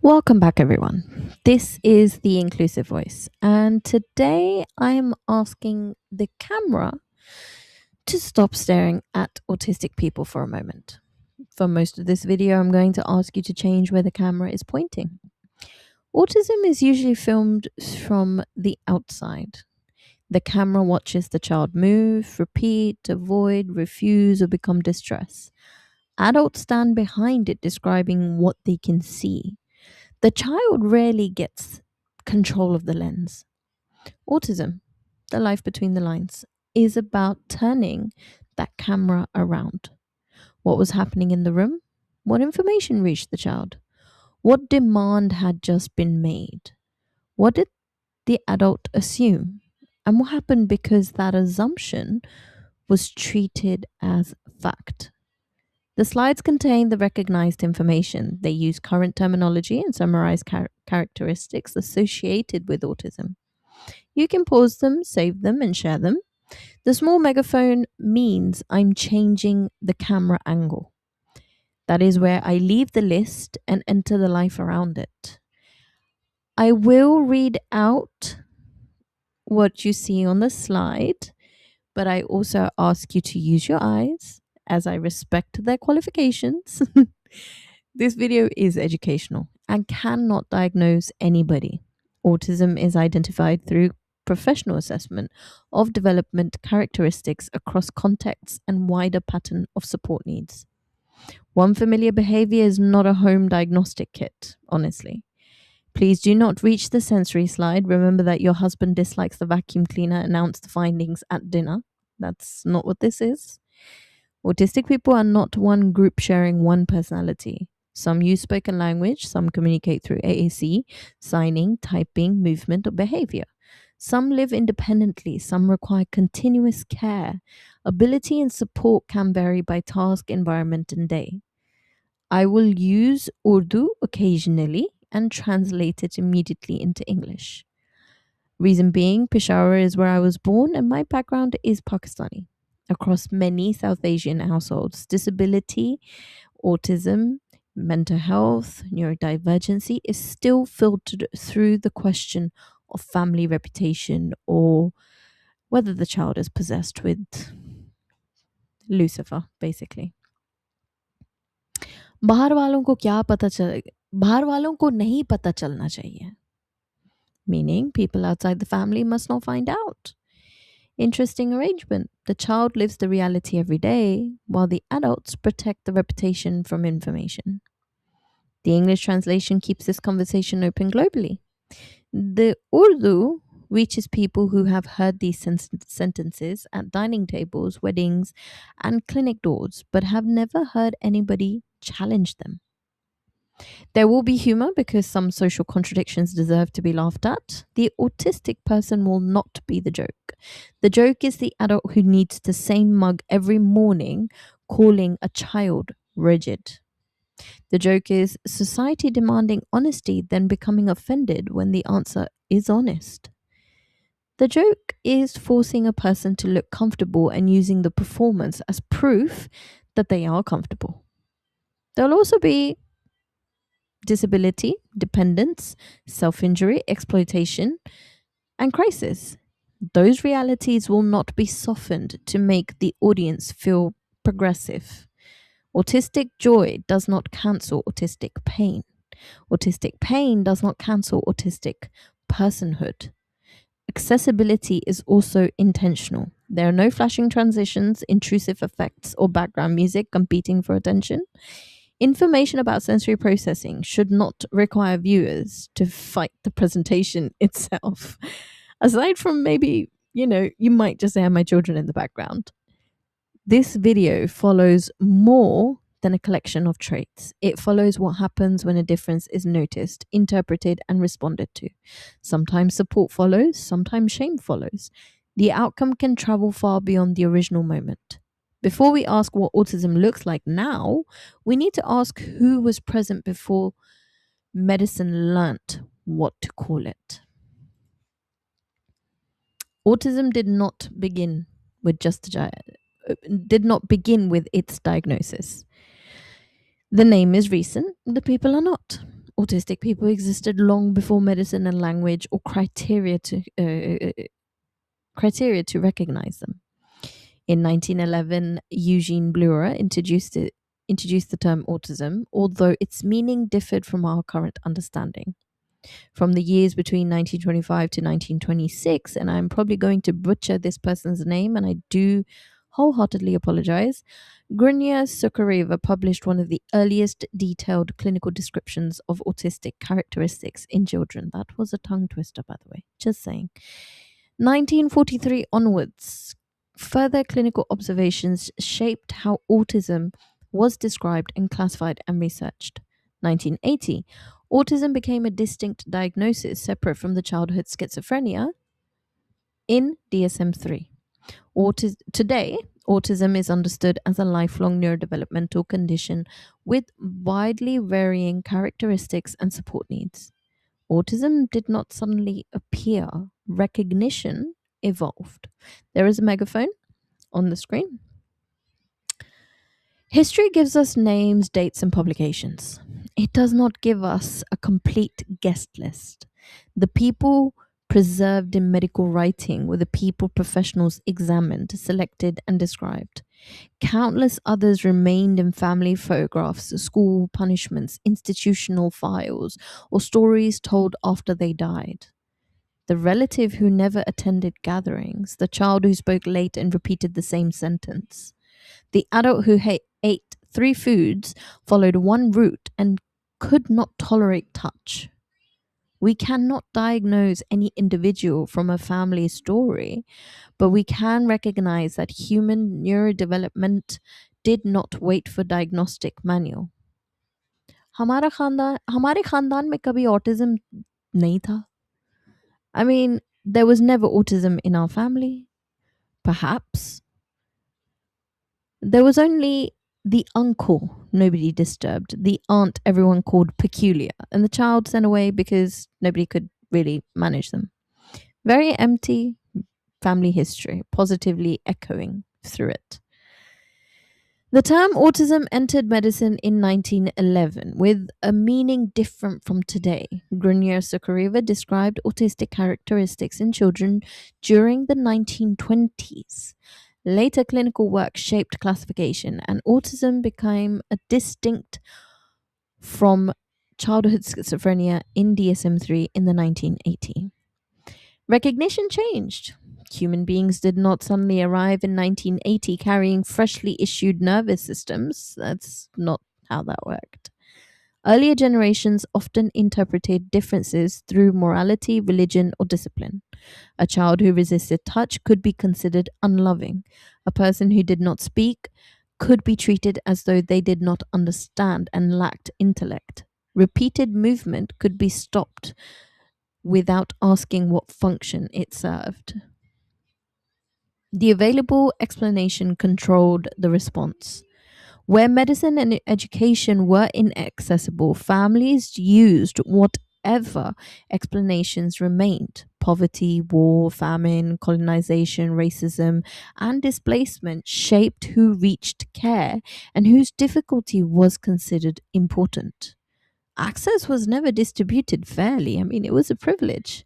Welcome back, everyone. This is the Inclusive Voice, and today I am asking the camera to stop staring at autistic people for a moment. For most of this video, I'm going to ask you to change where the camera is pointing. Autism is usually filmed from the outside. The camera watches the child move, repeat, avoid, refuse, or become distressed. Adults stand behind it, describing what they can see. The child rarely gets control of the lens. Autism, the life between the lines, is about turning that camera around. What was happening in the room? What information reached the child? What demand had just been made? What did the adult assume? And what happened because that assumption was treated as fact? The slides contain the recognized information. They use current terminology and summarize characteristics associated with autism. You can pause them, save them, and share them. The small megaphone means I'm changing the camera angle. That is where I leave the list and enter the life around it. I will read out what you see on the slide, but I also ask you to use your eyes as I respect their qualifications. This video is educational and cannot diagnose anybody. Autism is identified through professional assessment of development characteristics across contexts and wider pattern of support needs. One familiar behavior is not a home diagnostic kit, honestly. Please do not reach the sensory slide. Remember that your husband dislikes the vacuum cleaner, announce the findings at dinner. That's not what this is. Autistic people are not one group sharing one personality. Some use spoken language, some communicate through AAC, signing, typing, movement, or behavior. Some live independently, some require continuous care. Ability and support can vary by task, environment, and day. I will use Urdu occasionally and translate it immediately into English. Reason being, Peshawar is where I was born and my background is Pakistani. Across many South Asian households, disability, autism, mental health, neurodivergency is still filtered through the question of family reputation or whether the child is possessed with Lucifer, basically. बाहर वालों को नहीं पता चलना चाहिए. Meaning, people outside the family must not find out. Interesting arrangement. The child lives the reality every day, while the adults protect the reputation from information. The English translation keeps this conversation open globally. The Urdu reaches people who have heard these sentences at dining tables, weddings, and clinic doors, but have never heard anybody challenge them. There will be humor because some social contradictions deserve to be laughed at. The autistic person will not be the joke. The joke is the adult who needs the same mug every morning, calling a child rigid. The joke is society demanding honesty, then becoming offended when the answer is honest. The joke is forcing a person to look comfortable and using the performance as proof that they are comfortable. There'll also be disability, dependence, self injury, exploitation, and crisis. Those realities will not be softened to make the audience feel progressive. Autistic joy does not cancel autistic pain. Autistic pain does not cancel autistic personhood. Accessibility is also intentional. There are no flashing transitions, intrusive effects, or background music competing for attention. Information about sensory processing should not require viewers to fight the presentation itself. Aside from maybe, you might just have my children in the background. This video follows more than a collection of traits. It follows what happens when a difference is noticed, interpreted, and responded to. Sometimes support follows, sometimes shame follows. The outcome can travel far beyond the original moment. Before we ask what autism looks like now, we need to ask who was present before medicine learnt what to call it. Autism did not begin with its diagnosis. The name is recent, the people are not. Autistic people existed long before medicine and language or criteria to recognize them. In 1911, Eugene Bleuler introduced the term autism, although its meaning differed from our current understanding. From the years between 1925 to 1926, and I'm probably going to butcher this person's name, and I do wholeheartedly apologize. Grunya Sukareva published one of the earliest detailed clinical descriptions of autistic characteristics in children. That was a tongue twister, by the way, just saying. 1943 onwards, further clinical observations shaped how autism was described and classified and researched. 1980, autism became a distinct diagnosis separate from the childhood schizophrenia in DSM 3. Today, autism is understood as a lifelong neurodevelopmental condition with widely varying characteristics and support needs. Autism did not suddenly appear, recognition evolved. There is a megaphone on the screen. History gives us names, dates, and publications. It does not give us a complete guest list. The people preserved in medical writing were the people professionals examined, selected, and described. Countless others remained in family photographs, school punishments, institutional files, or stories told after they died. The relative who never attended gatherings, the child who spoke late and repeated the same sentence, the adult who ate three foods, followed one route, and could not tolerate touch. We cannot diagnose any individual from a family story, but we can recognize that human neurodevelopment did not wait for diagnostic manual. हमारे खानदान में कभी autism नहीं था. I mean, there was never autism in our family. Perhaps there was only the uncle nobody disturbed, the aunt everyone called peculiar, and the child sent away because nobody could really manage them. Very empty family history, positively echoing through it. The term autism entered medicine in 1911 with a meaning different from today. Grunier Sokoreva described autistic characteristics in children during the 1920s. Later clinical work shaped classification, and autism became a distinct from childhood schizophrenia in DSM 3 in the 1980s. Recognition changed. Human beings did not suddenly arrive in 1980 carrying freshly issued nervous systems. That's not how that worked. Earlier generations often interpreted differences through morality, religion, or discipline. A child who resisted touch could be considered unloving. A person who did not speak could be treated as though they did not understand and lacked intellect. Repeated movement could be stopped without asking what function it served. The available explanation controlled the response. Where medicine and education were inaccessible, families used whatever explanations remained. Poverty, war, famine, colonization, racism, and displacement shaped who reached care and whose difficulty was considered important. Access was never distributed fairly. I mean, it was a privilege.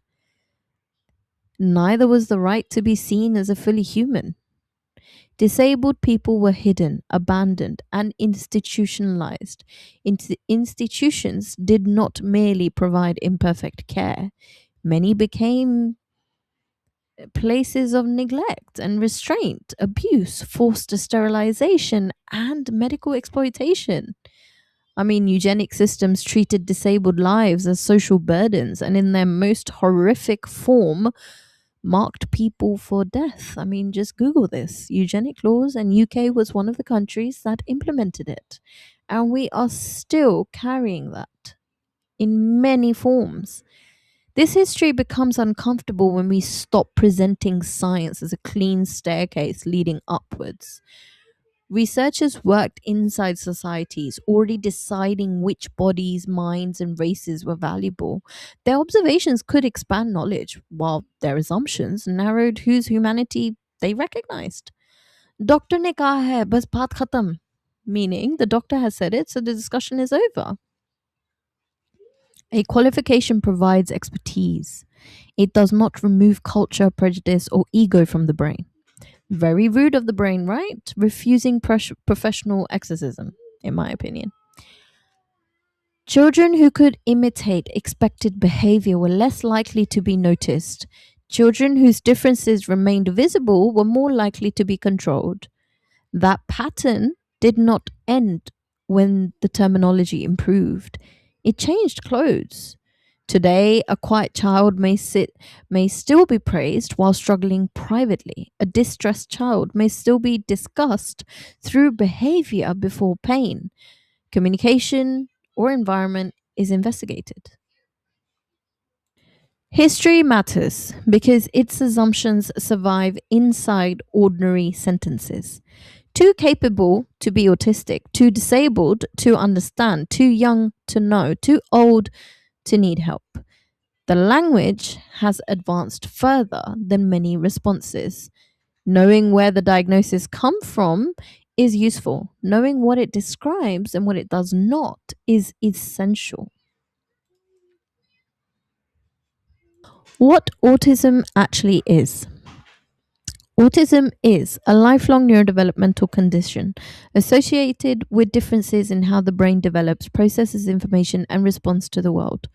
Neither was the right to be seen as a fully human. Disabled people were hidden, abandoned, and institutionalized. Institutions did not merely provide imperfect care, many became places of neglect and restraint, abuse, forced sterilization, and medical exploitation. I mean, eugenic systems treated disabled lives as social burdens and, in their most horrific form, marked people for death. I mean, just Google this. Eugenic laws, and UK was one of the countries that implemented it. And we are still carrying that in many forms. This history becomes uncomfortable when we stop presenting science as a clean staircase leading upwards. Researchers worked inside societies, already deciding which bodies, minds, and races were valuable. Their observations could expand knowledge, while their assumptions narrowed whose humanity they recognized. Doctor ne kaha hai, bas baat khatam. Meaning, the doctor has said it, so the discussion is over. A qualification provides expertise. It does not remove culture, prejudice, or ego from the brain. Very rude of the brain, right? Refusing professional exorcism, in my opinion. Children who could imitate expected behavior were less likely to be noticed. Children whose differences remained visible were more likely to be controlled. That pattern did not end when the terminology improved. It changed clothes. Today, a quiet child may still be praised while struggling privately. A distressed child may still be discussed through behavior before pain, communication, or environment is investigated. History matters because its assumptions survive inside ordinary sentences. Too capable to be autistic, too disabled to understand, too young to know, too old to need help. The language has advanced further than many responses. Knowing where the diagnosis come from is useful. Knowing what it describes and what it does not is essential. What autism actually is. Autism is a lifelong neurodevelopmental condition associated with differences in how the brain develops, processes information, and responds to the world.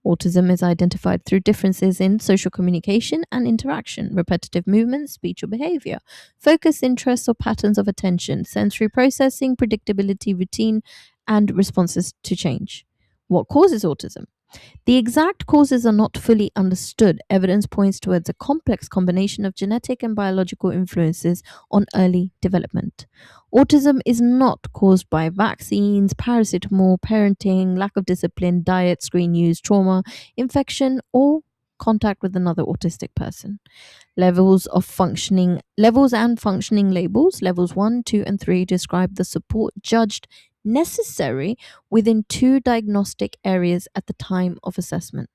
Autism is identified through differences in social communication and interaction, repetitive movements, speech or behavior, focus, interests, or patterns of attention, sensory processing, predictability, routine, and responses to change. What causes autism? The exact causes are not fully understood. Evidence points towards a complex combination of genetic and biological influences on early development. Autism is not caused by vaccines, paracetamol, parenting, lack of discipline, diet, screen use, trauma, infection, or contact with another autistic person. Levels and functioning labels. Levels 1, 2, and 3 describe the support judged necessary within two diagnostic areas at the time of assessment.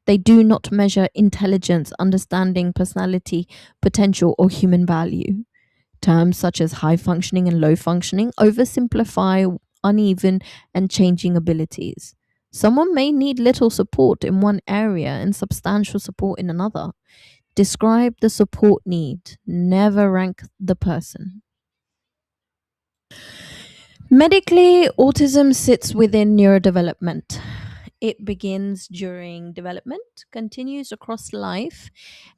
They do not measure intelligence, understanding, personality, potential, or human value. Terms such as high functioning and low functioning oversimplify uneven and changing abilities. Someone may need little support in one area and substantial support in another. Describe the support need, never rank the person. Medically, autism sits within neurodevelopment. It begins during development, continues across life,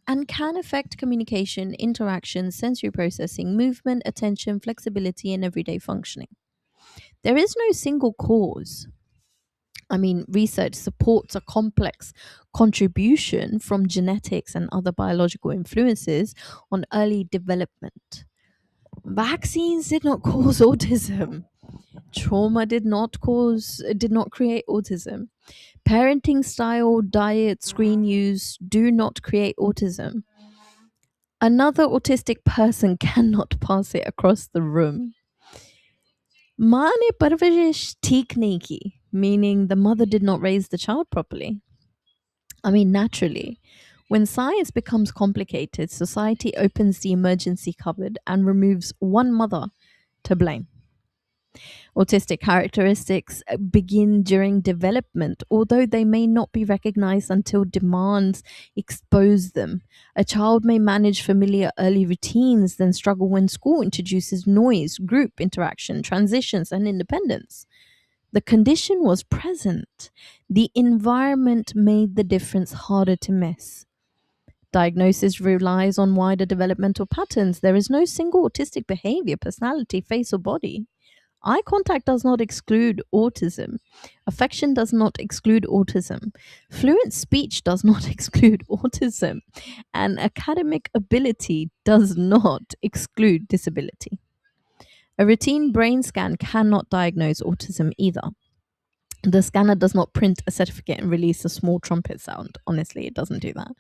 and can affect communication, interaction, sensory processing, movement, attention, flexibility, and everyday functioning. There is no single cause. Research supports a complex contribution from genetics and other biological influences on early development. Vaccines did not cause autism. Trauma did not create autism. Parenting style, diet, screen use do not create autism. Another autistic person cannot pass it across the room. Mane parvarish theek nahi ki, meaning the mother did not raise the child properly. Naturally, when science becomes complicated, society opens the emergency cupboard and removes one mother to blame. Autistic characteristics begin during development, although they may not be recognized until demands expose them. A child may manage familiar early routines, then struggle when school introduces noise, group interaction, transitions, and independence. The condition was present. The environment made the difference harder to miss. Diagnosis relies on wider developmental patterns. There is no single autistic behavior, personality, face, or body. Eye contact does not exclude autism. Affection does not exclude autism. Fluent speech does not exclude autism. And academic ability does not exclude disability. A routine brain scan cannot diagnose autism either. The scanner does not print a certificate and release a small trumpet sound. Honestly, it doesn't do that.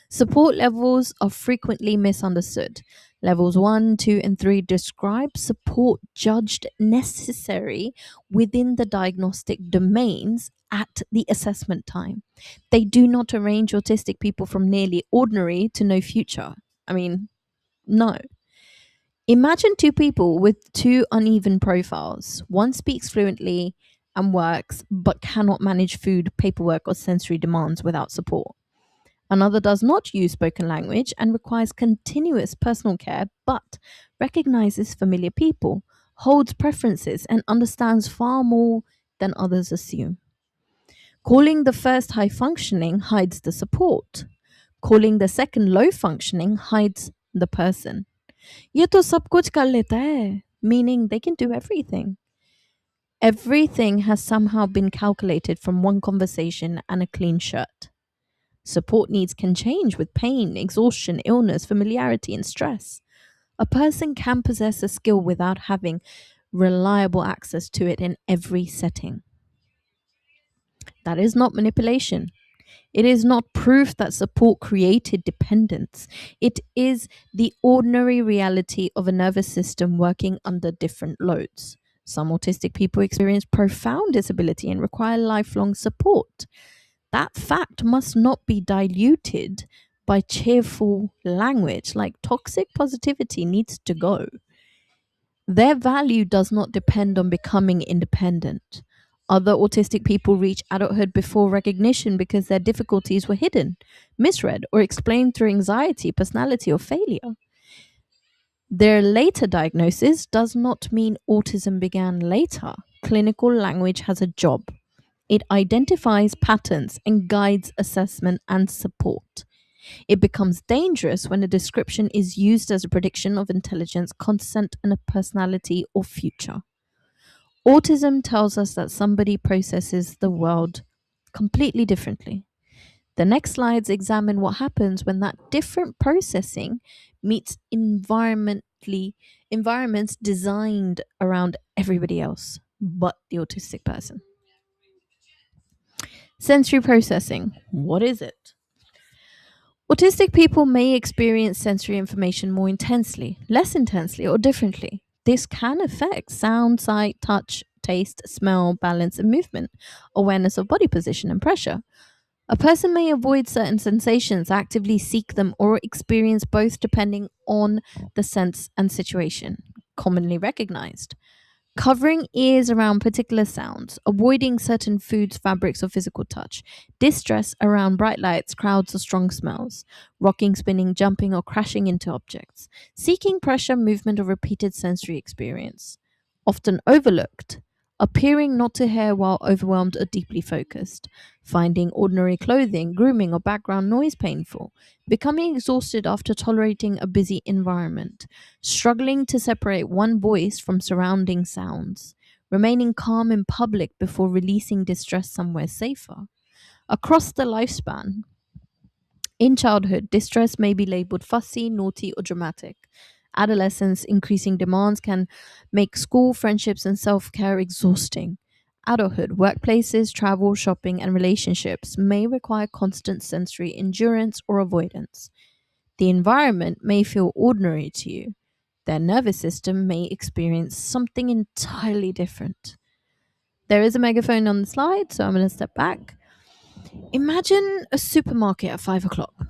Support levels are frequently misunderstood. Levels 1, 2, and 3 describe support judged necessary within the diagnostic domains at the assessment time. They do not arrange autistic people from nearly ordinary to no future. No. Imagine two people with two uneven profiles. One speaks fluently and works but cannot manage food, paperwork, or sensory demands without support. Another does not use spoken language and requires continuous personal care but recognizes familiar people, holds preferences, and understands far more than others assume. Calling the first high functioning hides the support. Calling the second low functioning hides the person. ये तो सब कुछ कर लेता है, meaning they can do everything. Everything has somehow been calculated from one conversation and a clean shirt. Support needs can change with pain, exhaustion, illness, familiarity, and stress. A person can possess a skill without having reliable access to it in every setting. That is not manipulation. It is not proof that support created dependence. It is the ordinary reality of a nervous system working under different loads. Some autistic people experience profound disability and require lifelong support. That fact must not be diluted by cheerful language like toxic positivity needs to go. Their value does not depend on becoming independent. Other autistic people reach adulthood before recognition because their difficulties were hidden, misread, or explained through anxiety, personality, or failure. Their later diagnosis does not mean autism began later. Clinical language has a job. It identifies patterns and guides assessment and support. It becomes dangerous when a description is used as a prediction of intelligence, consent, and a personality or future. Autism tells us that somebody processes the world completely differently. The next slides examine what happens when that different processing meets environments designed around everybody else but the autistic person. Sensory processing. What is it? Autistic people may experience sensory information more intensely, less intensely, or differently. This can affect sound, sight, touch, taste, smell, balance, and movement, awareness of body position and pressure. A person may avoid certain sensations, actively seek them, or experience both depending on the sense and situation. Commonly recognized. Covering ears around particular sounds, avoiding certain foods, fabrics, or physical touch, distress around bright lights, crowds, or strong smells, rocking, spinning, jumping, or crashing into objects, seeking pressure, movement, or repeated sensory experience. Often overlooked, appearing not to hear while overwhelmed or deeply focused, finding ordinary clothing, grooming, or background noise painful, becoming exhausted after tolerating a busy environment, struggling to separate one voice from surrounding sounds, remaining calm in public before releasing distress somewhere safer. Across the lifespan, in childhood, distress may be labeled fussy, naughty, or dramatic. Adolescence, increasing demands can make school, friendships, and self care exhausting. Adulthood, workplaces, travel, shopping, and relationships may require constant sensory endurance or avoidance. The environment may feel ordinary to you. Their nervous system may experience something entirely different. There is a megaphone on the slide, so I'm going to step back. Imagine a supermarket at 5 o'clock.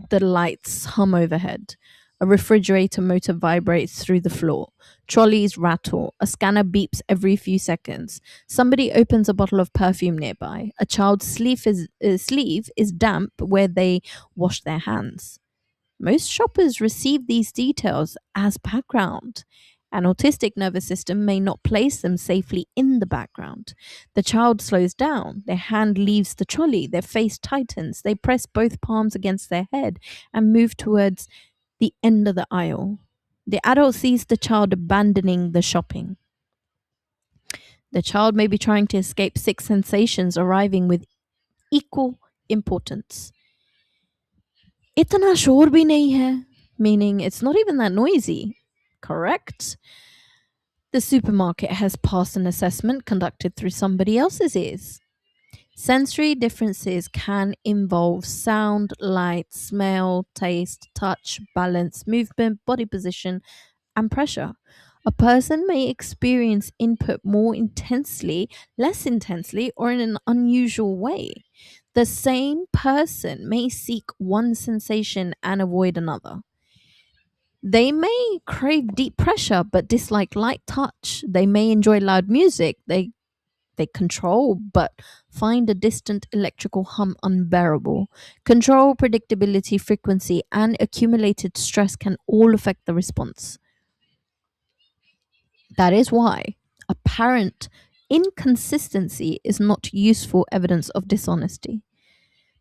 The lights hum overhead. A refrigerator motor vibrates through the floor. Trolleys rattle. A scanner beeps every few seconds. Somebody opens a bottle of perfume nearby. A child's sleeve is damp where they wash their hands. Most shoppers receive these details as background. An autistic nervous system may not place them safely in the background. The child slows down, their hand leaves the trolley, their face tightens, they press both palms against their head and move towards the end of the aisle. The adult sees the child abandoning the shopping. The child may be trying to escape six sensations arriving with equal importance. इतना शोर भी नहीं है, meaning it's not even that noisy. Correct? The supermarket has passed an assessment conducted through somebody else's ears. Sensory differences can involve sound, light, smell, taste, touch, balance, movement, body position, and pressure. A person may experience input more intensely, less intensely, or in an unusual way. The same person may seek one sensation and avoid another. They may crave deep pressure but dislike light touch. They may enjoy loud music. They They control, but find a distant electrical hum unbearable. Control, predictability, frequency, and accumulated stress can all affect the response. That is why apparent inconsistency is not useful evidence of dishonesty.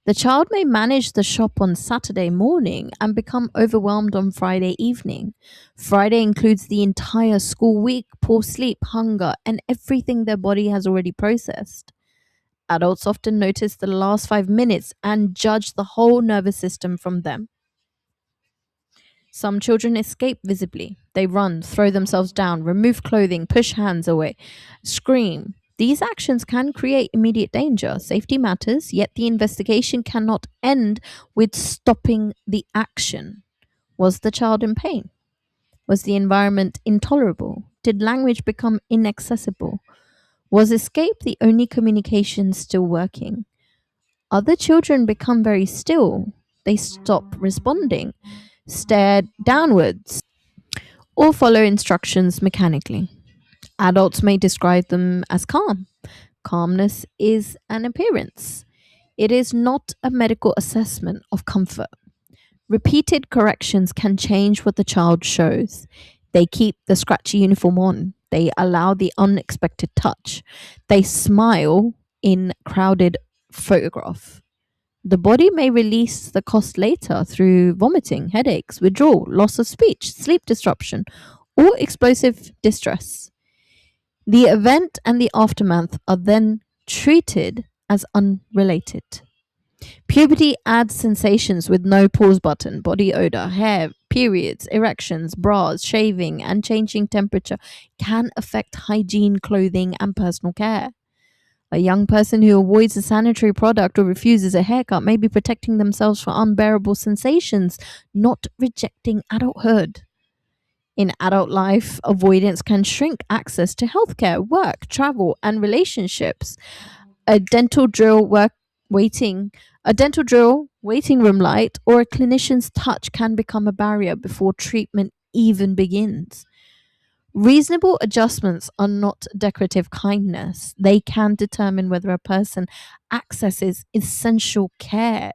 The child may manage the shop on Saturday morning and become overwhelmed on Friday evening. Friday includes the entire school week, poor sleep, hunger, and everything their body has already processed. Adults often notice the last 5 minutes and judge the whole nervous system from them. Some children escape visibly. They run, throw themselves down, remove clothing, push hands away, scream. These actions can create immediate danger. Safety matters, yet the investigation cannot end with stopping the action. Was the child in pain? Was the environment intolerable? Did language become inaccessible? Was escape the only communication still working? Other children become very still. They stop responding, stare downwards, or follow instructions mechanically. Adults may describe them as calm. Calmness is an appearance, it is not a medical assessment of comfort. Repeated corrections can change what the child shows. They keep the scratchy uniform on, they allow the unexpected touch, they smile in crowded photograph. The body may release the cost later through vomiting, headaches, withdrawal, loss of speech, sleep disruption, or explosive distress. The event and the aftermath are then treated as unrelated. Puberty adds sensations with no pause button, body odor, hair, periods, erections, bras, shaving, and changing temperature can affect hygiene, clothing, and personal care. A young person who avoids a sanitary product or refuses a haircut may be protecting themselves from unbearable sensations, not rejecting adulthood. In adult life, avoidance can shrink access to healthcare, work, travel, and relationships. A dental drill work waiting a dental drill, waiting room light, or a clinician's touch can become a barrier before treatment even begins. Reasonable adjustments are not decorative kindness. They can determine whether a person accesses essential care.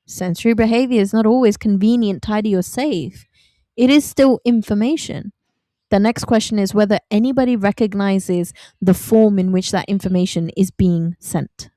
Sensory behavior is not always convenient, tidy, or safe. It is still information. The next question is whether anybody recognizes the form in which that information is being sent.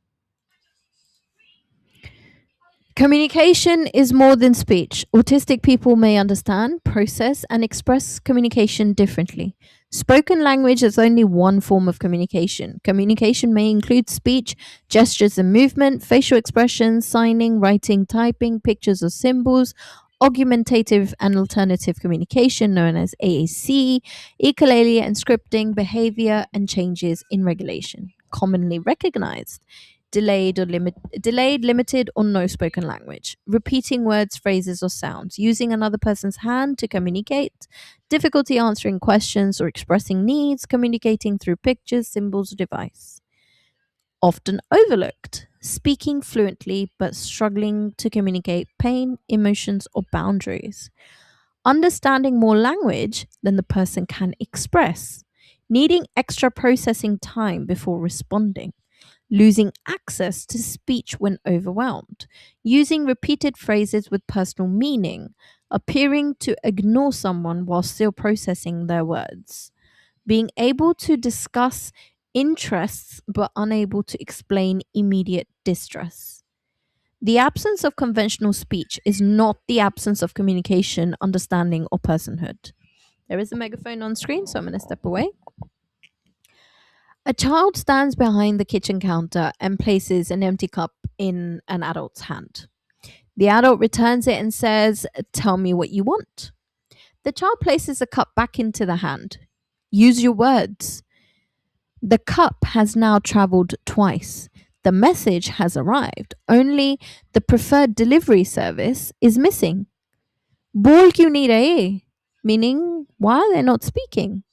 Communication is more than speech. Autistic people may understand, process, and express communication differently. Spoken language is only one form of communication. Communication may include speech, gestures and movement, facial expressions, signing, writing, typing, pictures or symbols, augmentative and alternative communication known as AAC, echolalia and scripting, behavior, and changes in regulation. Commonly recognized delayed, limited, or no spoken language, repeating words, phrases, or sounds, using another person's hand to communicate, difficulty answering questions or expressing needs, communicating through pictures, symbols, or device. Often overlooked, speaking fluently but struggling to communicate pain, emotions, or boundaries. Understanding more language than the person can express, needing extra processing time before responding, losing access to speech when overwhelmed, using repeated phrases with personal meaning, appearing to ignore someone while still processing their words, being able to discuss interests but unable to explain immediate distress. The absence of conventional speech is not the absence of communication, understanding, or personhood. There is a megaphone on screen, so I'm going to step away. A child stands behind the kitchen counter and places an empty cup in an adult's hand. The adult returns it and says, "Tell me what you want." The child places the cup back into the hand. "Use your words." The cup has now traveled twice. The message has arrived, only the preferred delivery service is missing. Bol kyun nahi rahe? Meaning, why are they not speaking?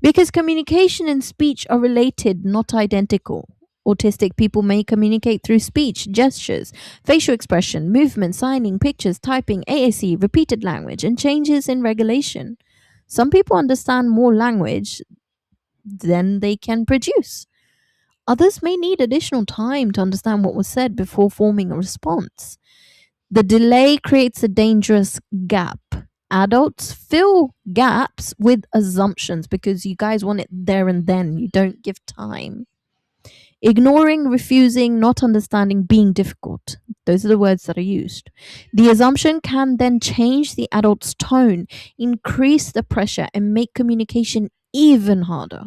Because communication and speech are related, not identical. Autistic people may communicate through speech, gestures, facial expression, movement, signing, pictures, typing, AAC, repeated language, and changes in regulation. Some people understand more language than they can produce. Others may need additional time to understand what was said before forming a response. The delay creates a dangerous gap. Adults fill gaps with assumptions because you guys want it there and then. You don't give time. Ignoring, refusing, not understanding, being difficult. Those are the words that are used. The assumption can then change the adult's tone, increase the pressure, and make communication even harder.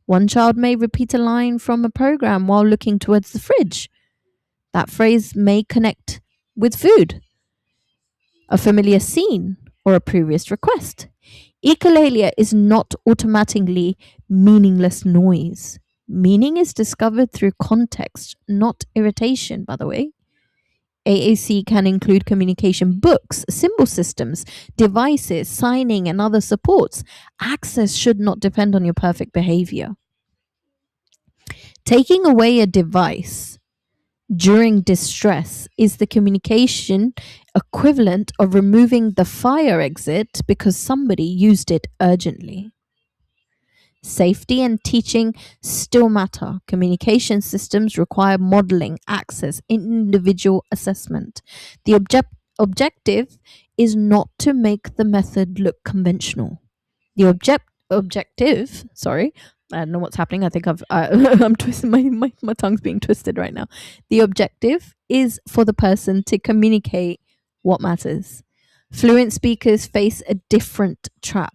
One child may repeat a line from a program while looking towards the fridge. That phrase may connect with food, a familiar scene, or a previous request. Echolalia is not automatically meaningless noise. Meaning is discovered through context, not irritation, by the way. AAC can include communication books, symbol systems, devices, signing, and other supports. Access should not depend on your perfect behavior. Taking away a device during distress is the communication equivalent of removing the fire exit because somebody used it urgently. Safety and teaching still matter. Communication systems require modeling, access, individual assessment. The objective is not to make the method look conventional. The objective, sorry, I don't know what's happening. I think I'm twisting my tongue's being twisted right now. The objective is for the person to communicate what matters. Fluent speakers face a different trap.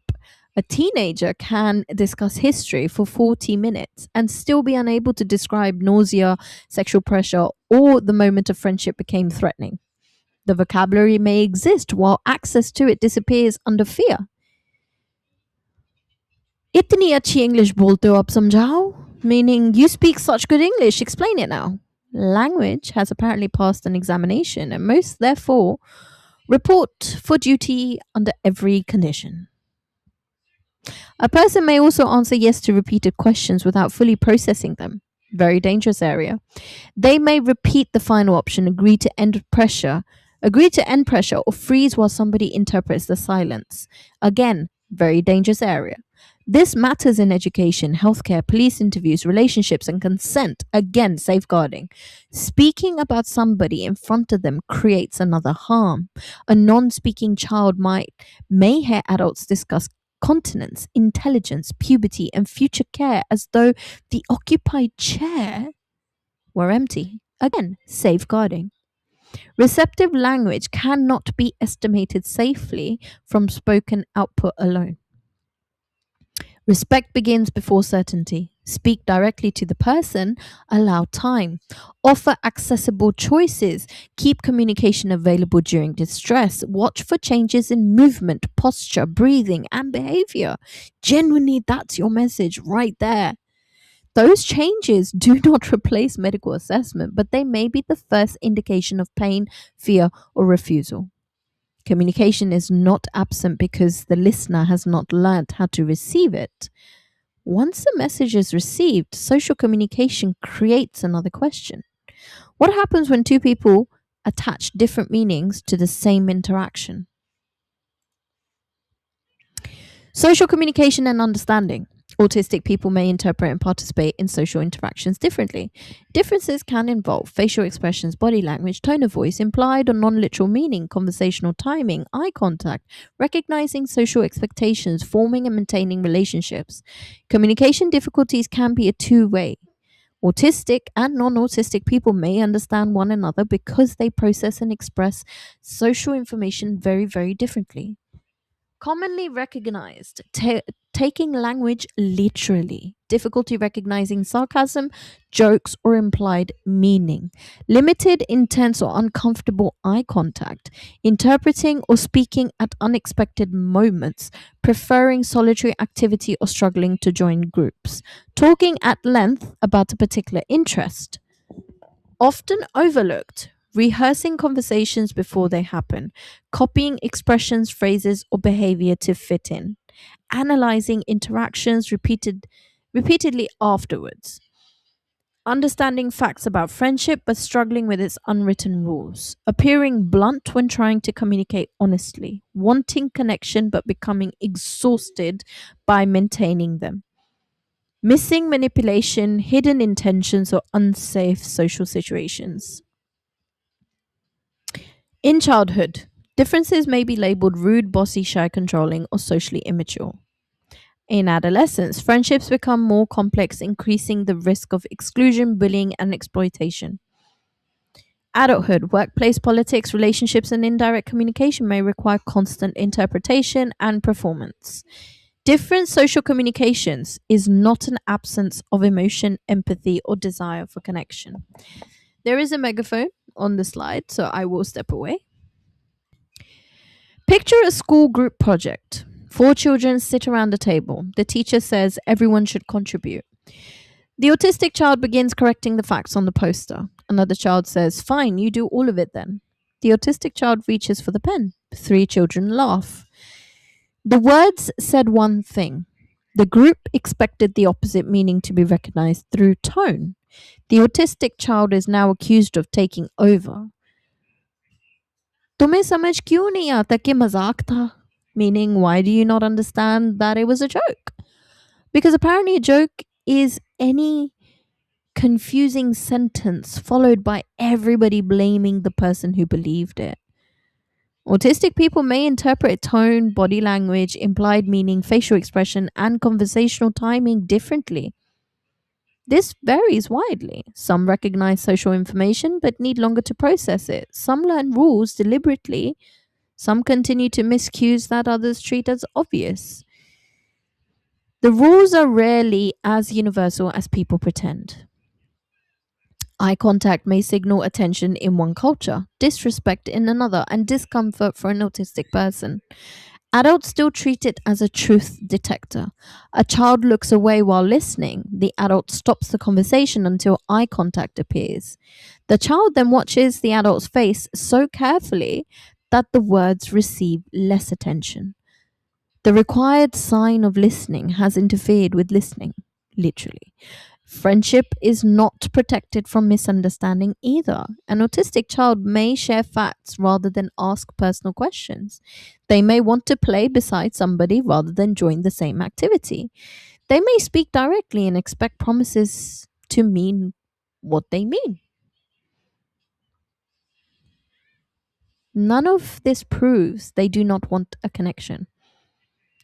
A teenager can discuss history for 40 minutes and still be unable to describe nausea, sexual pressure, or the moment a friendship became threatening. The vocabulary may exist while access to it disappears under fear. इतनी अच्छी English बोलते हो आप समझाओ, meaning you speak such good English, explain it now. Language has apparently passed an examination and most therefore report for duty under every condition. A person may also answer yes to repeated questions without fully processing them. Very dangerous area. They may repeat the final option, agree to end pressure, or freeze while somebody interprets the silence. Again, very dangerous area. This matters in education, healthcare, police interviews, relationships, and consent. Again, safeguarding. Speaking about somebody in front of them creates another harm. A non-speaking child may hear adults discuss continence, intelligence, puberty, and future care as though the occupied chair were empty. Again, safeguarding. Receptive language cannot be estimated safely from spoken output alone. Respect begins before certainty. Speak directly to the person, allow time. Offer accessible choices. Keep communication available during distress. Watch for changes in movement, posture, breathing, and behavior. Genuinely, that's your message right there. Those changes do not replace medical assessment, but they may be the first indication of pain, fear, or refusal. Communication is not absent because the listener has not learned how to receive it. Once a message is received, social communication creates another question. What happens when two people attach different meanings to the same interaction? Social communication and understanding. Autistic people may interpret and participate in social interactions differently. Differences can involve facial expressions, body language, tone of voice, implied or non-literal meaning, conversational timing, eye contact, recognizing social expectations, forming and maintaining relationships. Communication difficulties can be a two-way. Autistic and non-autistic people may understand one another because they process and express social information very, very differently. Commonly recognized, taking language literally, difficulty recognizing sarcasm, jokes, or implied meaning, limited, intense, or uncomfortable eye contact, interpreting or speaking at unexpected moments, preferring solitary activity or struggling to join groups, talking at length about a particular interest. Often overlooked, rehearsing conversations before they happen, copying expressions, phrases, or behavior to fit in, analyzing interactions repeatedly afterwards, understanding facts about friendship but struggling with its unwritten rules, appearing blunt when trying to communicate honestly, wanting connection but becoming exhausted by maintaining them, missing manipulation, hidden intentions, or unsafe social situations. In childhood, differences may be labeled rude, bossy, shy, controlling, or socially immature. In adolescence, friendships become more complex, increasing the risk of exclusion, bullying, and exploitation. Adulthood, workplace politics, relationships, and indirect communication may require constant interpretation and performance. Different social communications is not an absence of emotion, empathy, or desire for connection. There is a megaphone on the slide, so I will step away. Picture a school group project. Four children sit around a table. The teacher says everyone should contribute. The autistic child begins correcting the facts on the poster. Another child says, "Fine, you do all of it then." The autistic child reaches for the pen. Three children laugh. The words said one thing. The group expected the opposite meaning to be recognized through tone. The autistic child is now accused of taking over. तुम्हें समझ क्यों नहीं आता कि मजाक था? Meaning, why do you not understand that it was a joke? Because apparently a joke is any confusing sentence followed by everybody blaming the person who believed it. Autistic people may interpret tone, body language, implied meaning, facial expression, and conversational timing differently. This varies widely. Some recognize social information but need longer to process it. Some learn rules deliberately. Some continue to miss cues that others treat as obvious. The rules are rarely as universal as people pretend. Eye contact may signal attention in one culture, disrespect in another, and discomfort for an autistic person. Adults still treat it as a truth detector. A child looks away while listening. The adult stops the conversation until eye contact appears. The child then watches the adult's face so carefully that the words receive less attention. The required sign of listening has interfered with listening, literally. Friendship is not protected from misunderstanding either. An autistic child may share facts rather than ask personal questions. They may want to play beside somebody rather than join the same activity. They may speak directly and expect promises to mean what they mean. None of this proves they do not want a connection.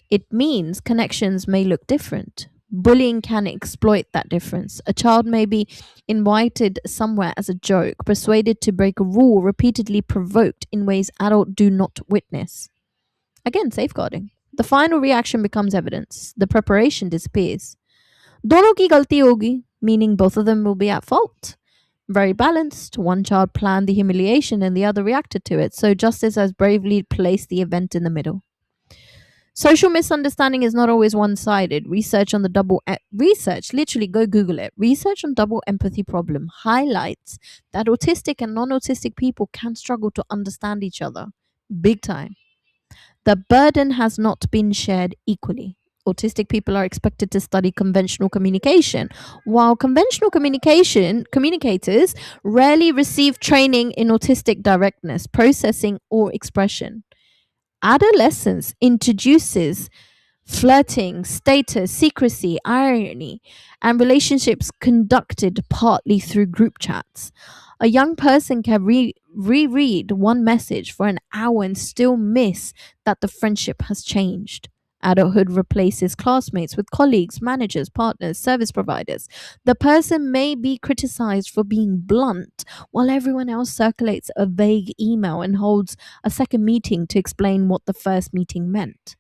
It means connections may look different. Bullying can exploit that difference. A child may be invited somewhere as a joke, persuaded to break a rule, repeatedly provoked in ways adults do not witness. Again, safeguarding. The final reaction becomes evidence. The preparation disappears. Dono ki galti hogi, meaning both of them will be at fault. Very balanced. One child planned the humiliation and the other reacted to it, so justice has bravely placed the event in the middle. Social misunderstanding is not always one-sided. Research, literally go Google it. Research on double empathy problem highlights that autistic and non-autistic people can struggle to understand each other. Big time. The burden has not been shared equally. Autistic people are expected to study conventional communication, while conventional communication communicators rarely receive training in autistic directness, processing, or expression. Adolescence introduces flirting, status, secrecy, irony, and relationships conducted partly through group chats. A young person can reread one message for an hour and still miss that the friendship has changed. Adulthood replaces classmates with colleagues, managers, partners, service providers. The person may be criticized for being blunt, while everyone else circulates a vague email and holds a second meeting to explain what the first meeting meant.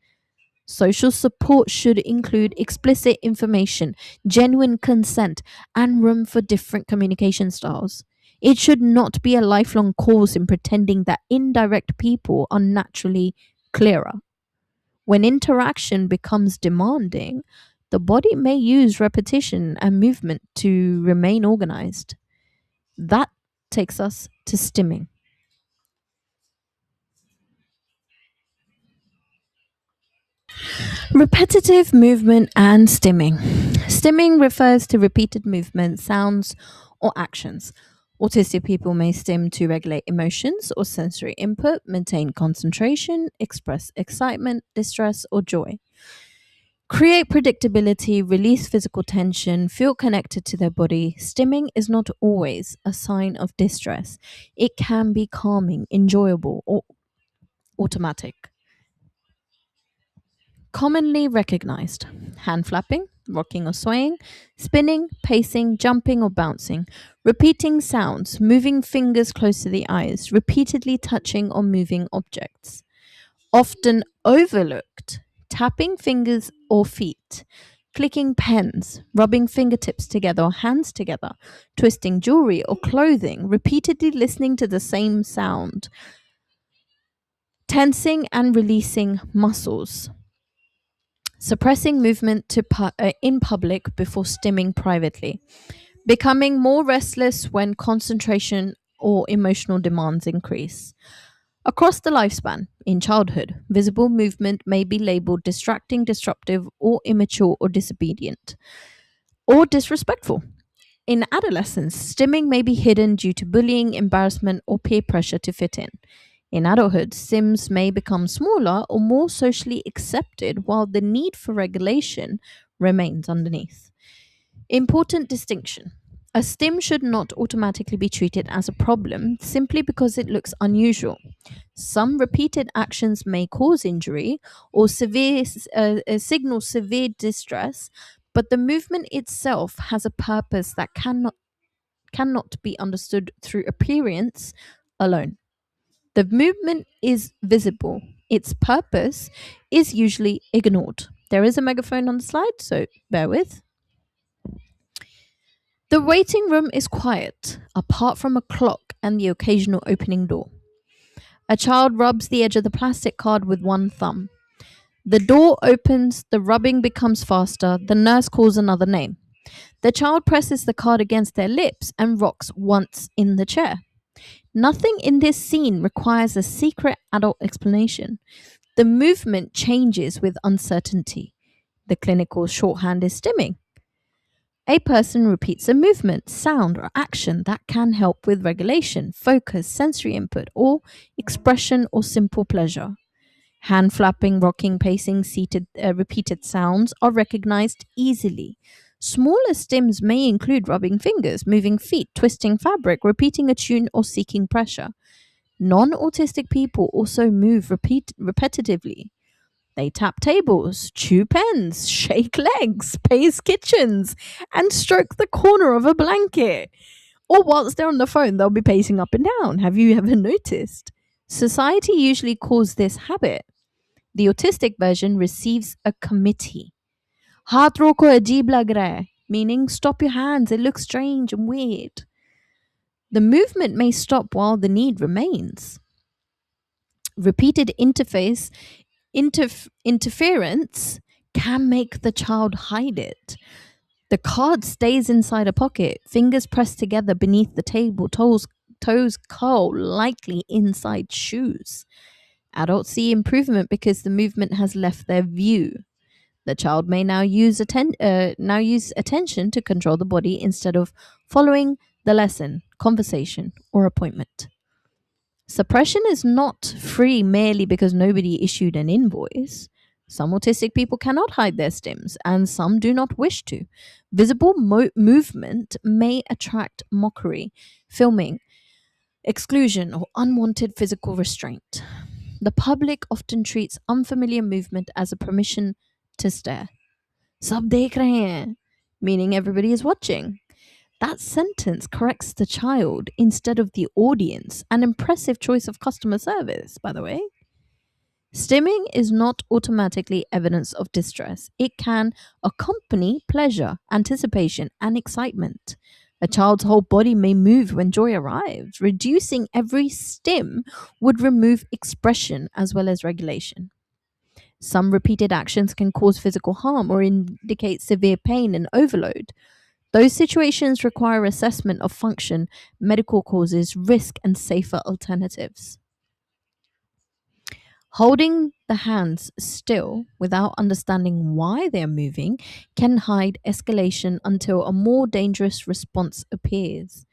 Social support should include explicit information, genuine consent, and room for different communication styles. It should not be a lifelong course in pretending that indirect people are naturally clearer. When interaction becomes demanding, the body may use repetition and movement to remain organized. That takes us to stimming. Repetitive movement and stimming. Stimming refers to repeated movement, sounds, or actions. Autistic people may stim to regulate emotions or sensory input, maintain concentration, express excitement, distress, or joy. create predictability, release physical tension, feel connected to their body. Stimming is not always a sign of distress. It can be calming, enjoyable, or automatic. Commonly recognized: hand flapping, rocking or swaying, spinning, pacing, jumping or bouncing, repeating sounds, moving fingers close to the eyes, repeatedly touching or moving objects. Often overlooked: tapping fingers or feet, clicking pens, rubbing fingertips together or hands together, twisting jewelry or clothing, repeatedly listening to the same sound, tensing and releasing muscles, suppressing movement in public before stimming privately, becoming more restless when concentration or emotional demands increase. Across the lifespan, in childhood, visible movement may be labeled distracting, disruptive, or immature or disobedient, or disrespectful. In adolescence, stimming may be hidden due to bullying, embarrassment, or peer pressure to fit in. In adulthood, stims may become smaller or more socially accepted, while the need for regulation remains underneath. Important distinction: a stim should not automatically be treated as a problem simply because it looks unusual. Some repeated actions may cause injury or signal severe distress, but the movement itself has a purpose that cannot be understood through appearance alone. The movement is visible. Its purpose is usually ignored. There is a megaphone on the slide, so bear with. The waiting room is quiet, apart from a clock and the occasional opening door. A child rubs the edge of the plastic card with one thumb. The door opens, the rubbing becomes faster, the nurse calls another name. The child presses the card against their lips and rocks once in the chair. Nothing in this scene requires a secret adult explanation. The movement changes with uncertainty. The clinical shorthand is stimming. A person repeats a movement, sound, or action that can help with regulation, focus, sensory input, or expression or simple pleasure. Hand flapping, rocking, pacing, repeated sounds are recognized easily. Smaller stims may include rubbing fingers, moving feet, twisting fabric, repeating a tune, or seeking pressure. Non autistic people also move repetitively. They tap tables, chew pens, shake legs, pace kitchens, and stroke the corner of a blanket. Or whilst they're on the phone, they'll be pacing up and down. Have you ever noticed? Society usually calls this habit. The autistic version receives a committee. Haath roko ajeeb lag raha hai, meaning stop your hands, it looks strange and weird. The movement may stop while the need remains. Repeated interference can make the child hide it. The card stays inside a pocket, fingers pressed together beneath the table, toes curl lightly inside shoes. Adults see improvement because the movement has left their view. The child may now use attention to control the body instead of following the lesson, conversation, or appointment. Suppression is not free merely because nobody issued an invoice. Some autistic people cannot hide their stims, and some do not wish to. Visible movement may attract mockery, filming, exclusion, or unwanted physical restraint. The public often treats unfamiliar movement as a permission to stare. Sab dekh rahe hain, meaning everybody is watching. That sentence corrects the child instead of the audience. An impressive choice of customer service, by the way. Stimming is not automatically evidence of distress. It can accompany pleasure, anticipation, and excitement. A child's whole body may move when joy arrives. Reducing every stim would remove expression as well as regulation. Some repeated actions can cause physical harm or indicate severe pain and overload. Those situations require assessment of function, medical causes, risk, and safer alternatives. Holding the hands still without understanding why they're moving can hide escalation until a more dangerous response appears.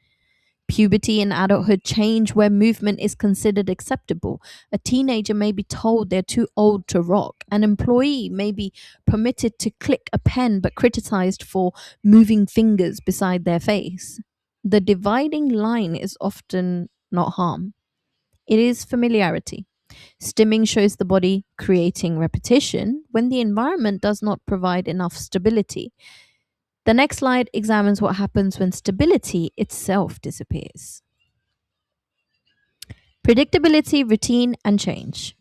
Puberty and adulthood change where movement is considered acceptable. A teenager may be told they're too old to rock. An employee may be permitted to click a pen but criticized for moving fingers beside their face. The dividing line is often not harm, it is familiarity. Stimming shows the body creating repetition when the environment does not provide enough stability. The next slide examines what happens when stability itself disappears. Predictability, routine, and change.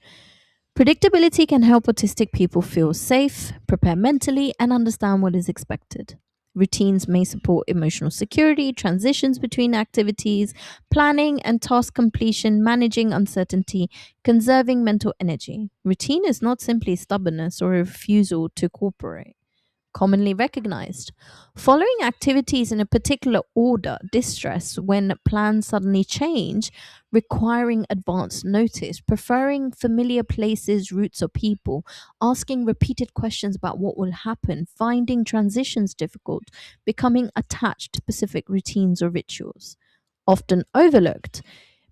Predictability can help autistic people feel safe, prepare mentally, and understand what is expected. Routines may support emotional security, transitions between activities, planning and task completion, managing uncertainty, conserving mental energy. Routine is not simply stubbornness or a refusal to cooperate. Commonly recognized. Following activities in a particular order, distress when plans suddenly change, requiring advance notice, preferring familiar places, routes, or people, asking repeated questions about what will happen, finding transitions difficult, becoming attached to specific routines or rituals. Often overlooked.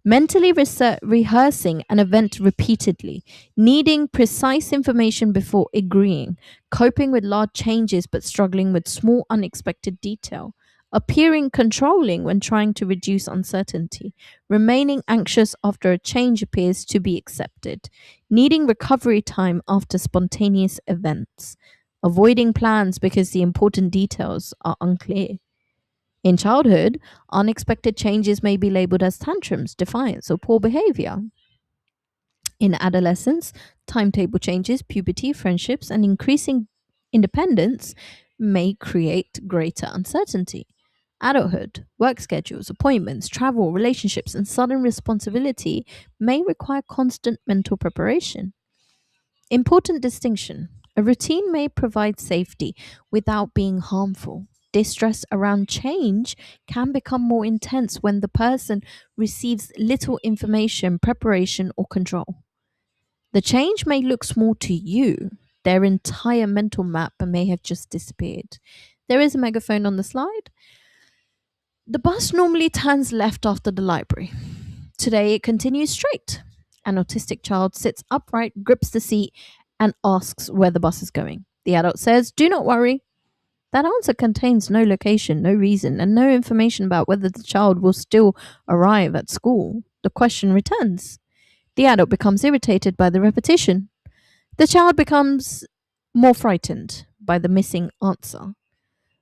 Mentally rehearsing an event repeatedly, needing precise information before agreeing, coping with large changes but struggling with small unexpected detail, appearing controlling when trying to reduce uncertainty, remaining anxious after a change appears to be accepted, needing recovery time after spontaneous events, avoiding plans because the important details are unclear. In childhood, unexpected changes may be labeled as tantrums, defiance, or poor behavior. In adolescence, timetable changes, puberty, friendships, and increasing independence may create greater uncertainty. Adulthood, work schedules, appointments, travel, relationships, and sudden responsibility may require constant mental preparation. Important distinction. A routine may provide safety without being harmful. Distress around change can become more intense when the person receives little information, preparation, or control. The change may look small to you. Their entire mental map may have just disappeared. There is a megaphone on the slide. The bus normally turns left after the library. Today it continues straight. An autistic child sits upright, grips the seat, and asks where the bus is going. The adult says, "Do not worry." That answer contains no location, no reason, and no information about whether the child will still arrive at school. The question returns. The adult becomes irritated by the repetition. The child becomes more frightened by the missing answer.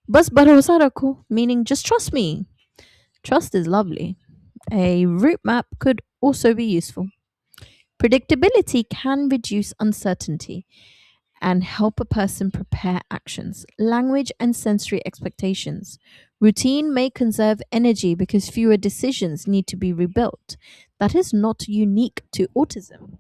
Bas bharosa rakho, meaning just trust me. Trust is lovely. A route map could also be useful. Predictability can reduce uncertainty and help a person prepare actions, language, and sensory expectations. Routine may conserve energy because fewer decisions need to be rebuilt. That is not unique to autism.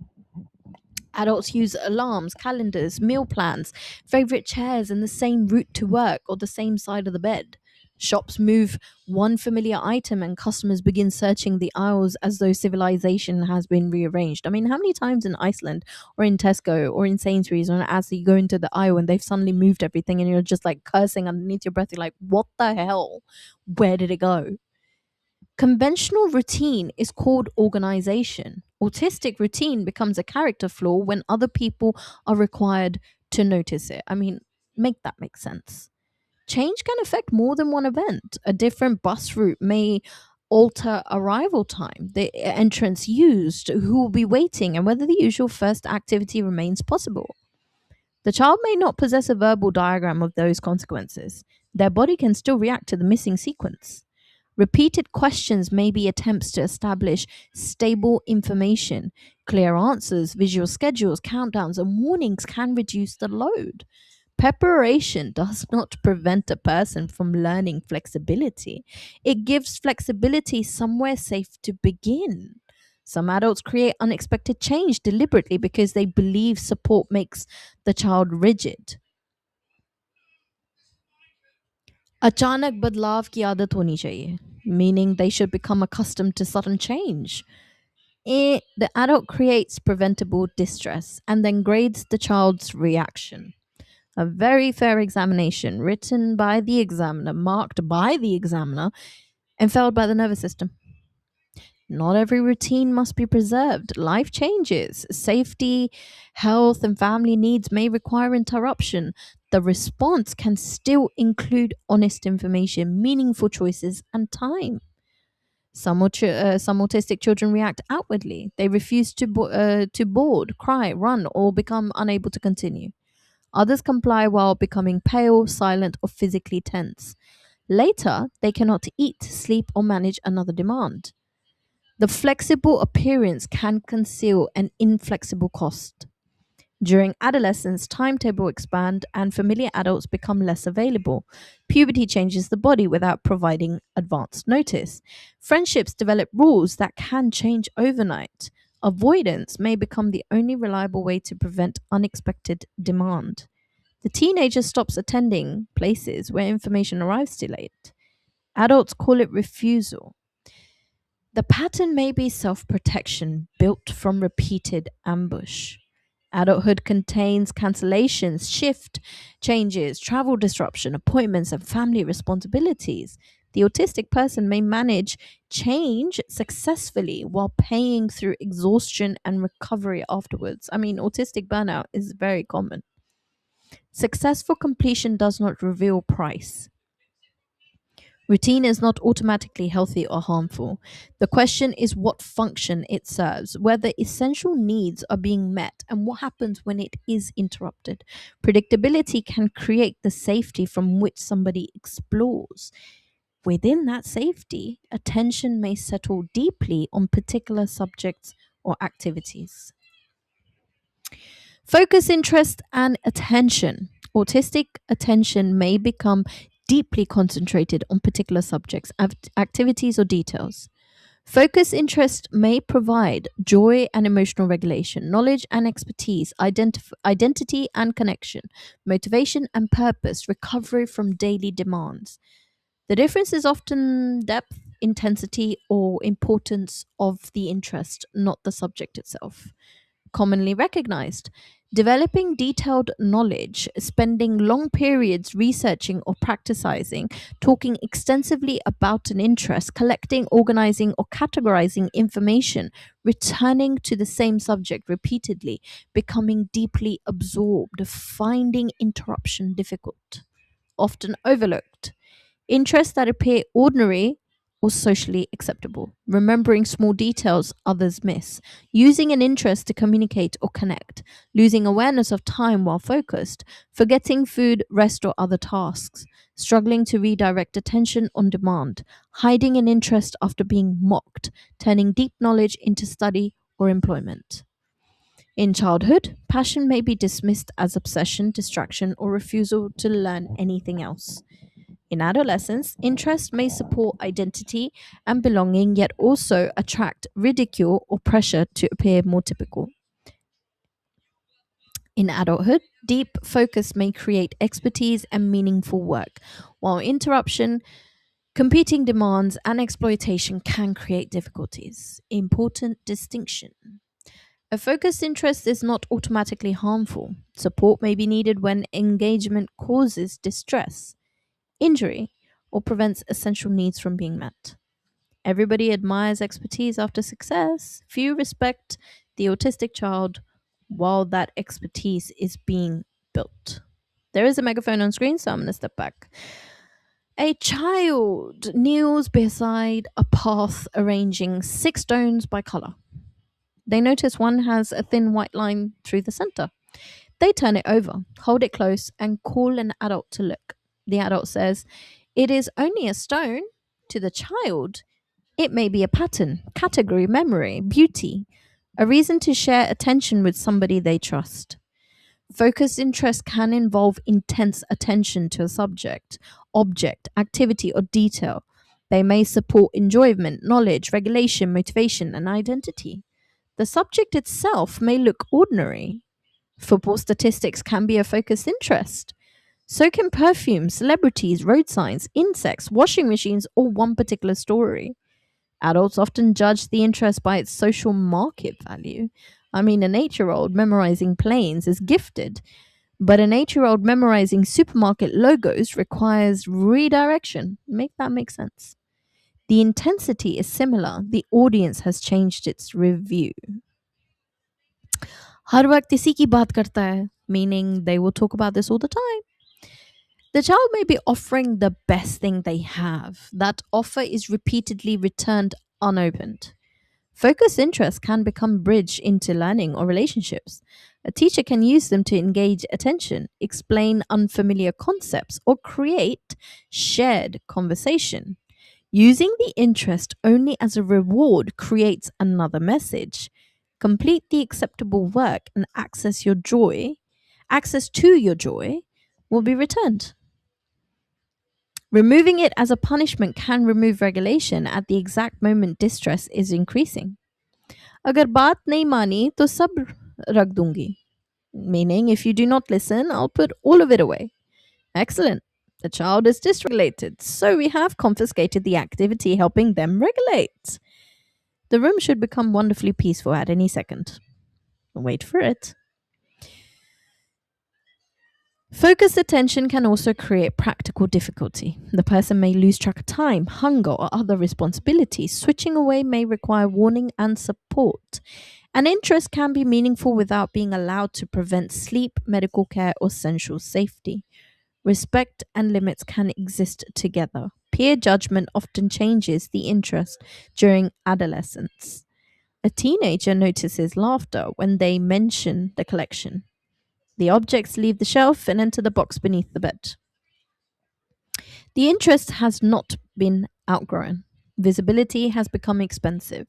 Adults use alarms, calendars, meal plans, favorite chairs, and the same route to work or the same side of the bed. Shops move one familiar item and customers begin searching the aisles as though civilization has been rearranged. I mean, how many times in Iceland or in Tesco or in Sainsbury's or as you go into the aisle and they've suddenly moved everything and you're just like cursing underneath your breath, you're like, what the hell? Where did it go? Conventional routine is called organization. Autistic routine becomes a character flaw when other people are required to notice it. I mean, make that make sense. Change can affect more than one event. A different bus route may alter arrival time, the entrance used, who will be waiting, and whether the usual first activity remains possible. The child may not possess a verbal diagram of those consequences. Their body can still react to the missing sequence. Repeated questions may be attempts to establish stable information. Clear answers, visual schedules, countdowns, and warnings can reduce the load. Preparation does not prevent a person from learning flexibility. It gives flexibility somewhere safe to begin. Some adults create unexpected change deliberately because they believe support makes the child rigid. अचानक बदलाव की आदत होनी चाहिए, meaning they should become accustomed to sudden change. The adult creates preventable distress and then grades the child's reaction. A very fair examination written by the examiner, marked by the examiner, and failed by the nervous system. Not every routine must be preserved. Life changes. Safety, health, and family needs may require interruption. The response can still include honest information, meaningful choices, and time. Some autistic children react outwardly. They refuse to board, cry, run, or become unable to continue. Others comply while becoming pale, silent, or physically tense. Later, they cannot eat, sleep, or manage another demand. The flexible appearance can conceal an inflexible cost. During adolescence, timetable expand and familiar adults become less available. Puberty changes the body without providing advance notice. Friendships develop rules that can change overnight. Avoidance may become the only reliable way to prevent unexpected demand. The teenager stops attending places where information arrives too late. Adults call it refusal. The pattern may be self protection built from repeated ambush. Adulthood contains cancellations, shift changes, travel disruption, appointments, and family responsibilities. The autistic person may manage change successfully while paying through exhaustion and recovery afterwards. I mean, autistic burnout is very common. Successful completion does not reveal price. Routine is not automatically healthy or harmful. The question is what function it serves, whether essential needs are being met, and what happens when it is interrupted. Predictability can create the safety from which somebody explores. Within that safety, attention may settle deeply on particular subjects or activities. Focus, interest, and attention. Autistic attention may become deeply concentrated on particular subjects, activities, or details. Focus interest may provide joy and emotional regulation, knowledge and expertise, identity and connection, motivation and purpose, recovery from daily demands. The difference is often depth, intensity, or importance of the interest, not the subject itself. Commonly recognized. Developing detailed knowledge, spending long periods researching or practicing, talking extensively about an interest, collecting, organizing, or categorizing information, returning to the same subject repeatedly, becoming deeply absorbed, finding interruption difficult, often overlooked. Interests that appear ordinary or socially acceptable, remembering small details others miss, using an interest to communicate or connect, losing awareness of time while focused, forgetting food, rest, or other tasks, struggling to redirect attention on demand, hiding an interest after being mocked, turning deep knowledge into study or employment. In childhood, passion may be dismissed as obsession, distraction, or refusal to learn anything else. In adolescence, interest may support identity and belonging, yet also attract ridicule or pressure to appear more typical. In adulthood, deep focus may create expertise and meaningful work, while interruption, competing demands, and exploitation can create difficulties. Important distinction. A focused interest is not automatically harmful. Support may be needed when engagement causes distress, injury, or prevents essential needs from being met. Everybody admires expertise after success. Few respect the autistic child while that expertise is being built. There is a megaphone on screen, so I'm going to step back. A child kneels beside a path arranging 6 stones by color. They notice one has a thin white line through the center. They turn it over, hold it close, and call an adult to look. The adult says, "It is only a stone." To the child, it may be a pattern, category, memory, beauty, a reason to share attention with somebody they trust. Focused interest can involve intense attention to a subject, object, activity, or detail. They may support enjoyment, knowledge, regulation, motivation, and identity. The subject itself may look ordinary. Football statistics can be a focused interest. So can perfumes, celebrities, road signs, insects, washing machines, or one particular story. Adults often judge the interest by its social market value. I mean, an 8-year old memorizing planes is gifted, but an 8-year old memorizing supermarket logos requires redirection. Make that make sense? The intensity is similar. The audience has changed its review. हर वक्त इसी की बात करता है, meaning they will talk about this all the time. The child may be offering the best thing they have. That offer is repeatedly returned unopened. Focused interest can become bridge into learning or relationships. A teacher can use them to engage attention, explain unfamiliar concepts, or create shared conversation. Using the interest only as a reward creates another message. Complete the acceptable work and access to your joy will be returned. Removing it as a punishment can remove regulation at the exact moment distress is increasing. अगर बात नहीं मानी तो सब रख दूंगी. Meaning, if you do not listen, I'll put all of it away. Excellent. The child is dysregulated, so we have confiscated the activity helping them regulate. The room should become wonderfully peaceful at any second. Wait for it. Focused attention can also create practical difficulty. The person may lose track of time, hunger, or other responsibilities. Switching away may require warning and support. An interest can be meaningful without being allowed to prevent sleep, medical care, or sensual safety. Respect and limits can exist together. Peer judgment often changes the interest during adolescence. A teenager notices laughter when they mention the collection. The objects leave the shelf and enter the box beneath the bed. The interest has not been outgrown. Visibility has become expensive.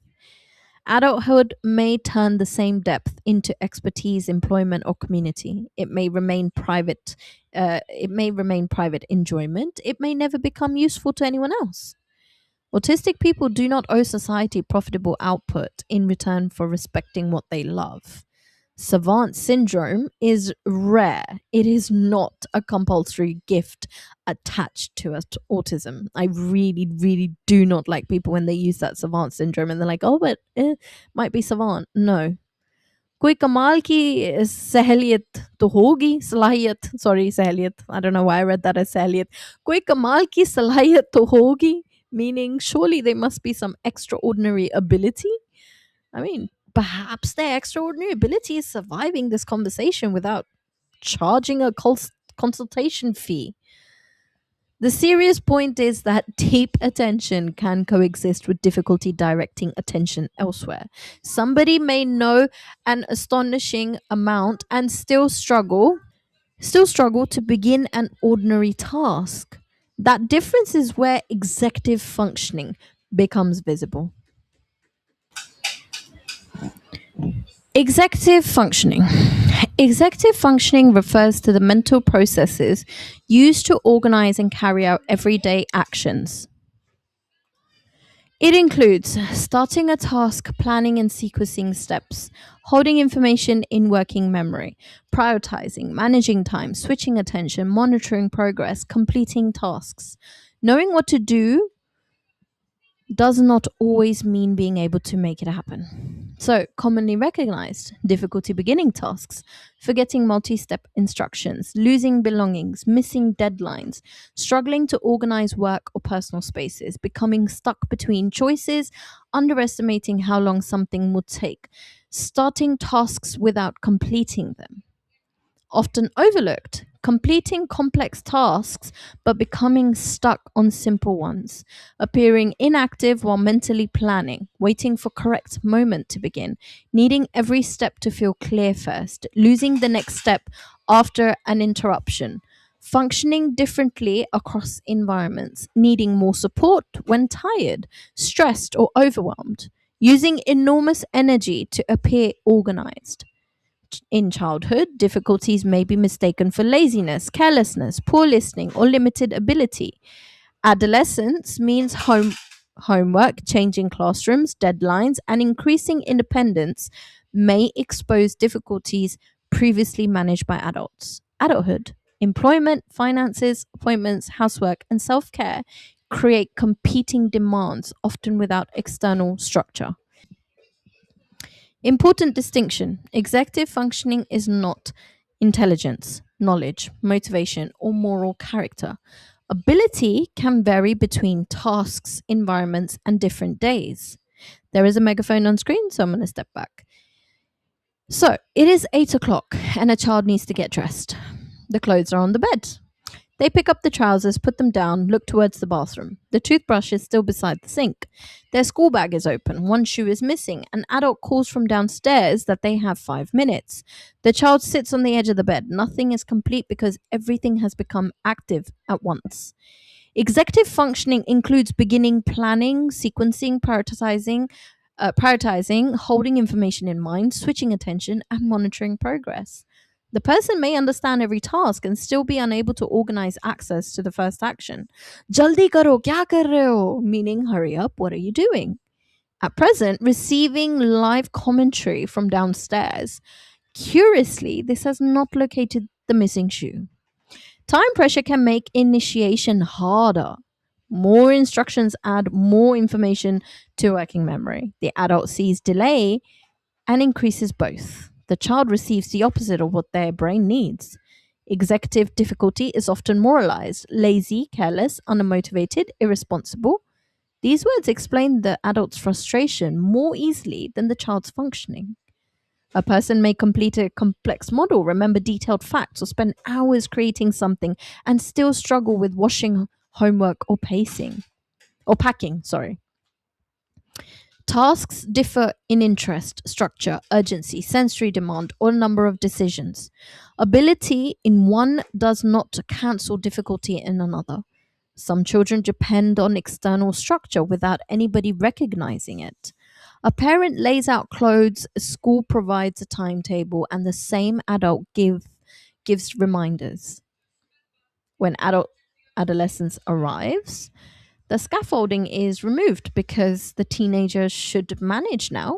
Adulthood may turn the same depth into expertise, employment, or community. It may remain private. It may remain private enjoyment. It may never become useful to anyone else. Autistic people do not owe society profitable output in return for respecting what they love. Savant syndrome is rare. It is not a compulsory gift attached to autism. I really, really do not like people when they use that savant syndrome and they're like, oh, but might be savant. No. कोई कमाल की सहलियत तो होगी सलाहियत sorry सहलियत I don't know why I read that as सहलियत कोई कमाल की सलाहियत तो होगी meaning surely there must be some extraordinary ability. I mean, perhaps their extraordinary ability is surviving this conversation without charging a consultation fee. The serious point is that deep attention can coexist with difficulty directing attention elsewhere. Somebody may know an astonishing amount and still struggle to begin an ordinary task. That difference is where executive functioning becomes visible. Executive functioning. Executive functioning refers to the mental processes used to organize and carry out everyday actions. It includes starting a task, planning and sequencing steps, holding information in working memory, prioritizing, managing time, switching attention, monitoring progress, completing tasks. Knowing what to do does not always mean being able to make it happen. So, commonly recognized difficulty beginning tasks, forgetting multi step instructions, losing belongings, missing deadlines, struggling to organize work or personal spaces, becoming stuck between choices, underestimating how long something would take, starting tasks without completing them. Often overlooked, completing complex tasks but becoming stuck on simple ones, appearing inactive while mentally planning, waiting for correct moment to begin, needing every step to feel clear first, losing the next step after an interruption, functioning differently across environments, needing more support when tired, stressed or overwhelmed, using enormous energy to appear organized. In childhood, difficulties may be mistaken for laziness, carelessness, poor listening, or limited ability. Adolescence means homework, changing classrooms, deadlines, and increasing independence may expose difficulties previously managed by adults. Adulthood, employment, finances, appointments, housework, and self care create competing demands, often without external structure. Important distinction: executive functioning is not intelligence, knowledge, motivation, or moral character. Ability can vary between tasks, environments, and different days. There is a megaphone on screen, so I'm going to step back. So it is 8 o'clock and a child needs to get dressed. The clothes are on the bed. They pick up the trousers, put them down, look towards the bathroom. The toothbrush is still beside the sink. Their school bag is open. One shoe is missing. An adult calls from downstairs that they have 5 minutes. The child sits on the edge of the bed. Nothing is complete because everything has become active at once. Executive functioning includes beginning planning, sequencing, prioritizing, holding information in mind, switching attention, and monitoring progress. The person may understand every task and still be unable to organize access to the first action. Jaldi karo, kya kar rahe ho? Meaning, hurry up, what are you doing? At present, receiving live commentary from downstairs. Curiously, this has not located the missing shoe. Time pressure can make initiation harder. More instructions add more information to working memory. The adult sees delay and increases both. The child receives the opposite of what their brain needs. Executive difficulty is often moralized, lazy, careless, unmotivated, irresponsible. These words explain the adult's frustration more easily than the child's functioning. A person may complete a complex model, remember detailed facts, or spend hours creating something and still struggle with washing, homework, or packing, sorry. Tasks differ in interest, structure, urgency, sensory demand, or number of decisions. Ability in one does not cancel difficulty in another. Some children depend on external structure without anybody recognizing it. A parent lays out clothes, a school provides a timetable, and the same adult gives reminders. When adolescence arrives, the scaffolding is removed because the teenager should manage now.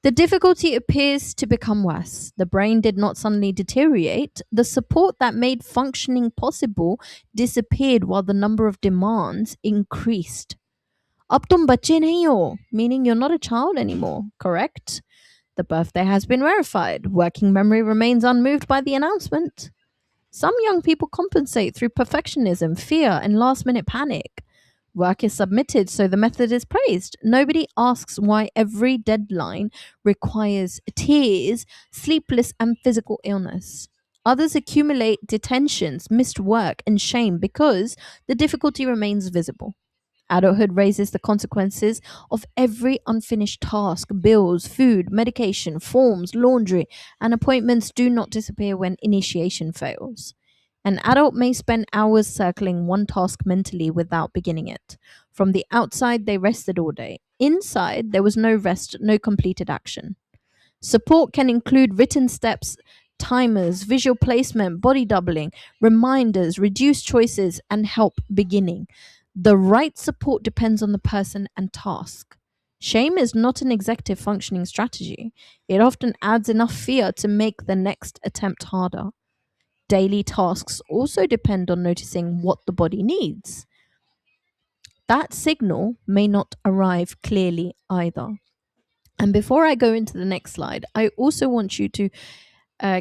The difficulty appears to become worse. The brain did not suddenly deteriorate. The support that made functioning possible disappeared while the number of demands increased. Ab tum bacche nahi ho, meaning you're not a child anymore, correct? The birthday has been verified. Working memory remains unmoved by the announcement. Some young people compensate through perfectionism, fear, and last minute panic. Work is submitted, so the method is praised. Nobody asks why every deadline requires tears, sleepless, and physical illness. Others accumulate detentions, missed work, and shame because the difficulty remains visible. Adulthood raises the consequences of every unfinished task. Bills, food, medication, forms, laundry, and appointments do not disappear when initiation fails. An adult may spend hours circling one task mentally without beginning it. From the outside, they rested all day. Inside, there was no rest, no completed action. Support can include written steps, timers, visual placement, body doubling, reminders, reduced choices, and help beginning. The right support depends on the person and task. Shame is not an executive functioning strategy. It often adds enough fear to make the next attempt harder. Daily tasks also depend on noticing what the body needs. That signal may not arrive clearly either. And before I go into the next slide, I also want you to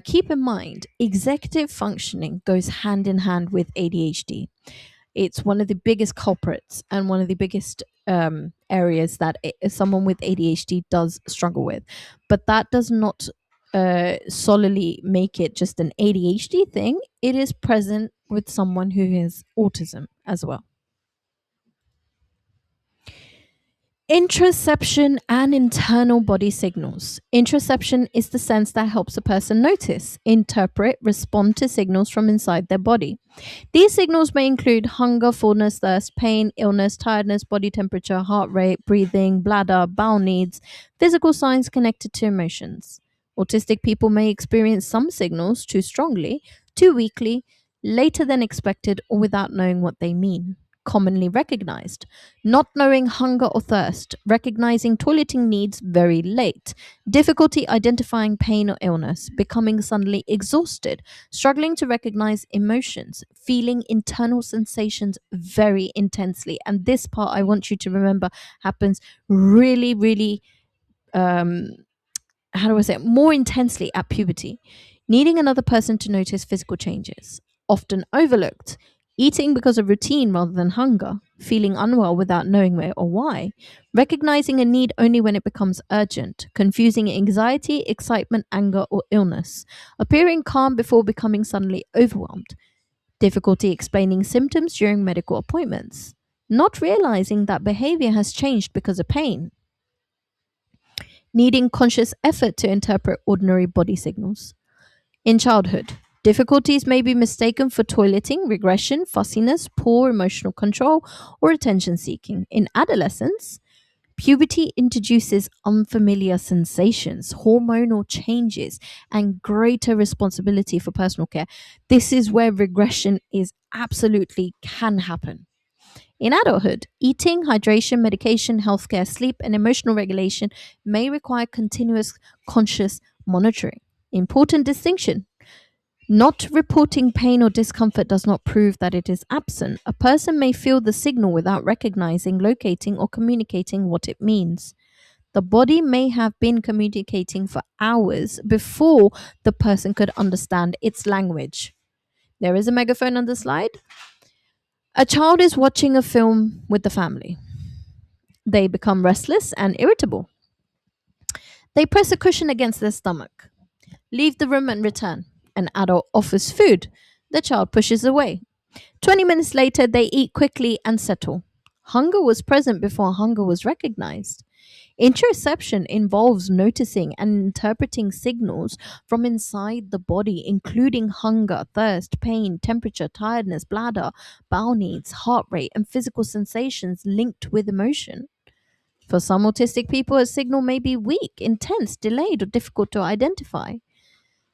keep in mind executive functioning goes hand in hand with ADHD. It's one of the biggest culprits and one of the biggest areas that someone with ADHD does struggle with. But that does not solely make it just an ADHD thing. It is present with someone who has autism as well. Interoception and internal body signals. Interoception is the sense that helps a person notice, interpret, respond to signals from inside their body. These signals may include hunger, fullness, thirst, pain, illness, tiredness, body temperature, heart rate, breathing, bladder, bowel needs, physical signs connected to emotions. Autistic people may experience some signals too strongly, too weakly, later than expected, or without knowing what they mean. Commonly recognized. Not knowing hunger or thirst, recognizing toileting needs very late, difficulty identifying pain or illness, becoming suddenly exhausted, struggling to recognize emotions, feeling internal sensations very intensely. And this part I want you to remember happens really, really, how do I say it, more intensely at puberty. Needing another person to notice physical changes, often overlooked. Eating because of routine rather than hunger, feeling unwell without knowing where or why, recognizing a need only when it becomes urgent, confusing anxiety, excitement, anger, or illness, appearing calm before becoming suddenly overwhelmed, difficulty explaining symptoms during medical appointments, not realizing that behavior has changed because of pain, needing conscious effort to interpret ordinary body signals. In childhood, difficulties may be mistaken for toileting, regression, fussiness, poor emotional control, or attention seeking. In adolescence, puberty introduces unfamiliar sensations, hormonal changes, and greater responsibility for personal care. This is where regression is absolutely can happen. In adulthood, eating, hydration, medication, healthcare, sleep, and emotional regulation may require continuous conscious monitoring. Important distinction. Not reporting pain or discomfort does not prove that it is absent. A person may feel the signal without recognizing, locating, or communicating what it means. The body may have been communicating for hours before the person could understand its language. There is a megaphone on the slide. A child is watching a film with the family. They become restless and irritable. They press a cushion against their stomach, leave the room and return. An adult offers food. The child pushes away. 20 minutes later, they eat quickly and settle. Hunger was present before hunger was recognized. Interoception involves noticing and interpreting signals from inside the body, including hunger, thirst, pain, temperature, tiredness, bladder, bowel needs, heart rate, and physical sensations linked with emotion. For some autistic people, a signal may be weak, intense, delayed, or difficult to identify.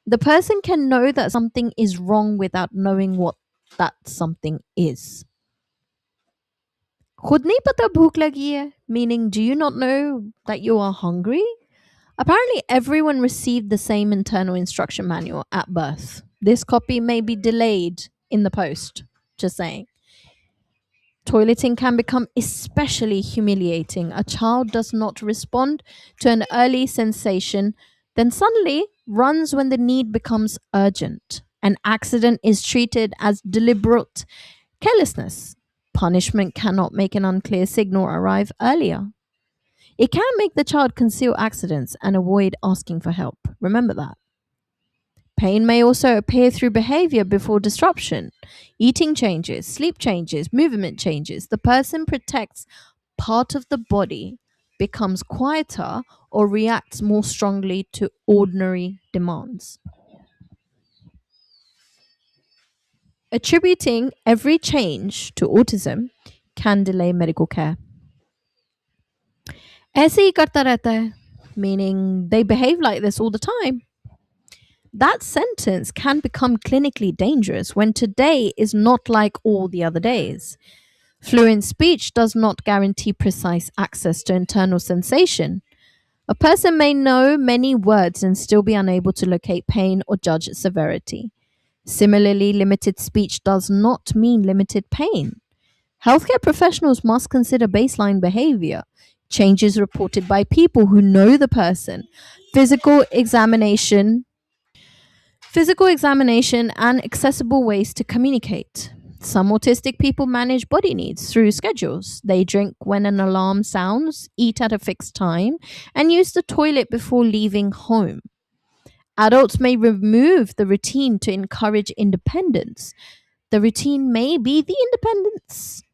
The person can know that something is wrong without knowing what that something is. खुद नहीं पता भूख लगी है, meaning do you not know that you are hungry? Apparently, everyone received the same internal instruction manual at birth. This copy may be delayed in the post. Just saying. Toileting can become especially humiliating. A child does not respond to an early sensation, then suddenly runs when the need becomes urgent. An accident is treated as deliberate carelessness. Punishment cannot make an unclear signal arrive earlier. It can make the child conceal accidents and avoid asking for help. Remember that. Pain may also appear through behavior before disruption. Eating changes, sleep changes, movement changes. The person protects part of the body, becomes quieter, or reacts more strongly to ordinary demands. Attributing every change to autism can delay medical care. ऐसे ही करता रहता है, meaning they behave like this all the time. That sentence can become clinically dangerous when today is not like all the other days. Fluent speech does not guarantee precise access to internal sensation. A person may know many words and still be unable to locate pain or judge its severity. Similarly, limited speech does not mean limited pain. Healthcare professionals must consider baseline behavior, changes reported by people who know the person, physical examination, and accessible ways to communicate. Some autistic people manage body needs through schedules. They drink when an alarm sounds, eat at a fixed time, and use the toilet before leaving home. Adults may remove the routine to encourage independence. The routine may be the independence.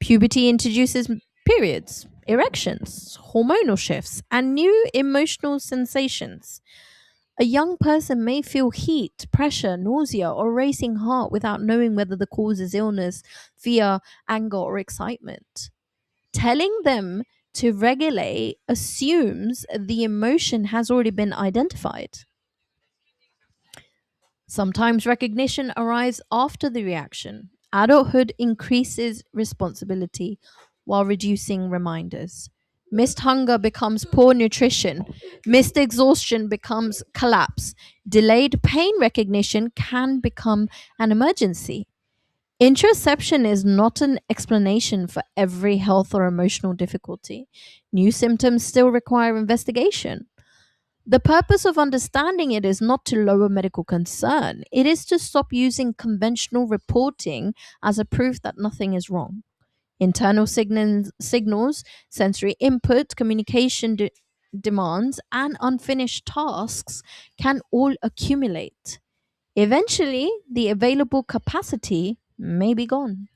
Puberty introduces periods, erections, hormonal shifts, and new emotional sensations. A young person may feel heat, pressure, nausea, or racing heart without knowing whether the cause is illness, fear, anger, or excitement. Telling them to regulate assumes the emotion has already been identified. Sometimes recognition arrives after the reaction. Adulthood increases responsibility while reducing reminders. Missed hunger becomes poor nutrition. Missed exhaustion becomes collapse. Delayed pain recognition can become an emergency. Interoception is not an explanation for every health or emotional difficulty. New symptoms still require investigation. The purpose of understanding it is not to lower medical concern, it is to stop using conventional reporting as a proof that nothing is wrong. Internal signals, sensory input, communication demands, and unfinished tasks can all accumulate. Eventually, the available capacity may be gone.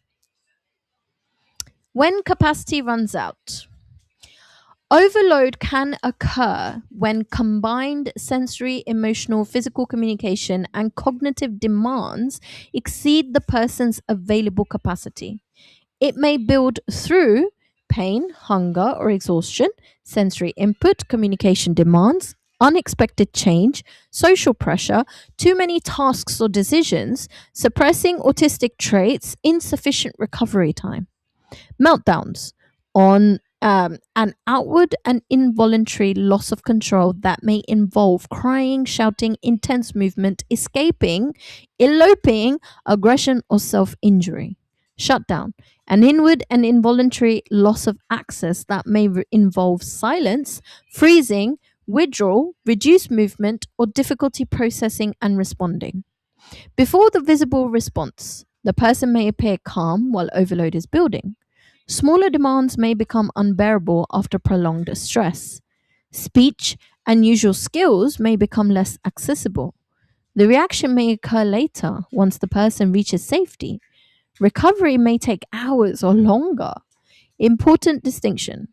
When capacity runs out, overload can occur when combined sensory, emotional, physical communication, and cognitive demands exceed the person's available capacity. It may build through pain, hunger, or exhaustion, sensory input, communication demands, unexpected change, social pressure, too many tasks or decisions, suppressing autistic traits, insufficient recovery time. Meltdowns on an outward and involuntary loss of control that may involve crying, shouting, intense movement, escaping, eloping, aggression, or self injury. Shutdown, an inward and involuntary loss of access that may involve silence, freezing, withdrawal, reduced movement, or difficulty processing and responding. Before the visible response, the person may appear calm while overload is building. Smaller demands may become unbearable after prolonged stress. Speech and usual skills may become less accessible. The reaction may occur later once the person reaches safety. Recovery may take hours or longer. Important distinction: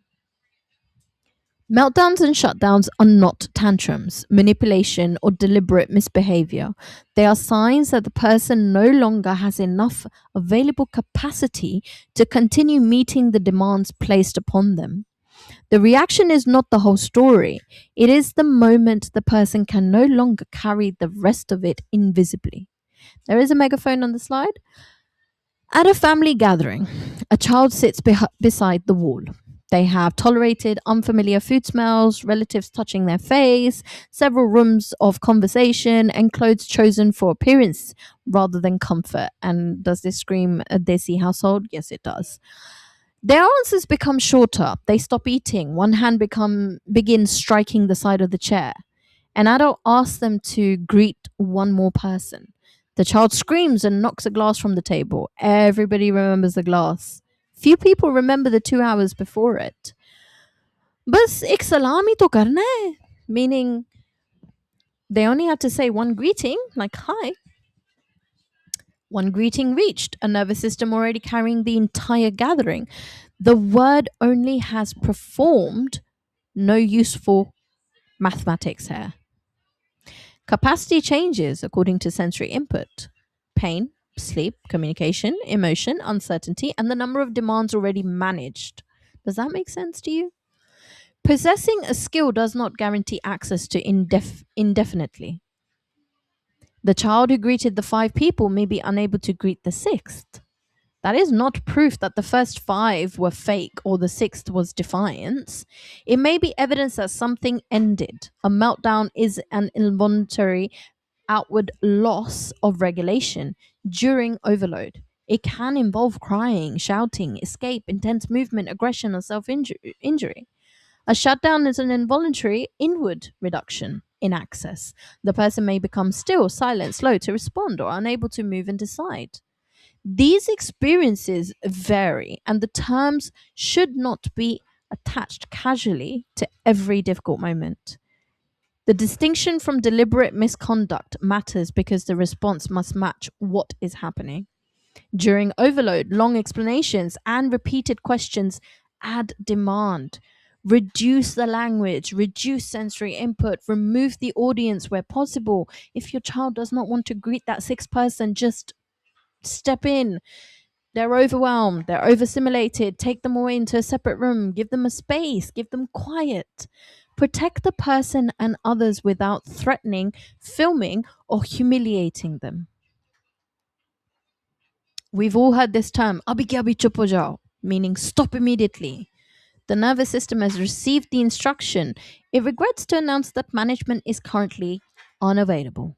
meltdowns and shutdowns are not tantrums, manipulation, or deliberate misbehavior. They are signs that the person no longer has enough available capacity to continue meeting the demands placed upon them. The reaction is not the whole story, it is the moment the person can no longer carry the rest of it invisibly. There is a megaphone on the slide. At a family gathering, a child sits beside the wall. They have tolerated unfamiliar food smells, relatives touching their face, several rooms of conversation, and clothes chosen for appearance rather than comfort. And does this scream a Desi household? Yes, it does. Their answers become shorter. They stop eating. One hand begins striking the side of the chair. An adult asks them to greet one more person. The child screams and knocks a glass from the table. Everybody remembers the glass. Few people remember the 2 hours before it. Bas ek salami to karna hai. Meaning they only had to say one greeting, like hi. One greeting reached, a nervous system already carrying the entire gathering. The word only has performed, no useful mathematics here. Capacity changes according to sensory input: pain, sleep, communication, emotion, uncertainty, and the number of demands already managed. Does that make sense to you? Possessing a skill does not guarantee access to indefinitely. The child who greeted the five people may be unable to greet the sixth. That is not proof that the first five were fake or the sixth was defiance. It may be evidence that something ended. A meltdown is an involuntary outward loss of regulation during overload. It can involve crying, shouting, escape, intense movement, aggression, or self injury. A shutdown is an involuntary inward reduction in access. The person may become still, silent, slow to respond, or unable to move and decide. These experiences vary, and the terms should not be attached casually to every difficult moment. The distinction from deliberate misconduct matters because the response must match what is happening. During overload, long explanations and repeated questions add demand. Reduce the language, reduce sensory input, remove the audience where possible. If your child does not want to greet that sixth person, just step in. They're overwhelmed, they're overstimulated. Take them away into a separate room, give them a space, give them quiet. Protect the person and others without threatening, filming, or humiliating them. We've all heard this term, abhi ke abhi chup ho jao, meaning stop immediately. The nervous system has received the instruction. It regrets to announce that management is currently unavailable.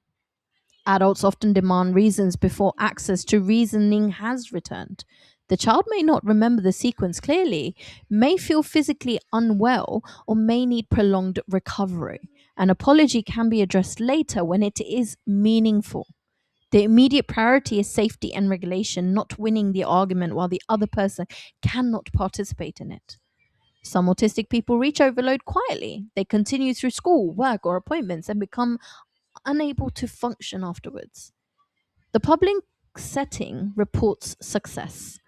Adults often demand reasons before access to reasoning has returned. The child may not remember the sequence clearly, may feel physically unwell, or may need prolonged recovery. An apology can be addressed later when it is meaningful. The immediate priority is safety and regulation, not winning the argument while the other person cannot participate in it. Some autistic people reach overload quietly. They continue through school, work, or appointments and become unable to function afterwards. The public setting reports success.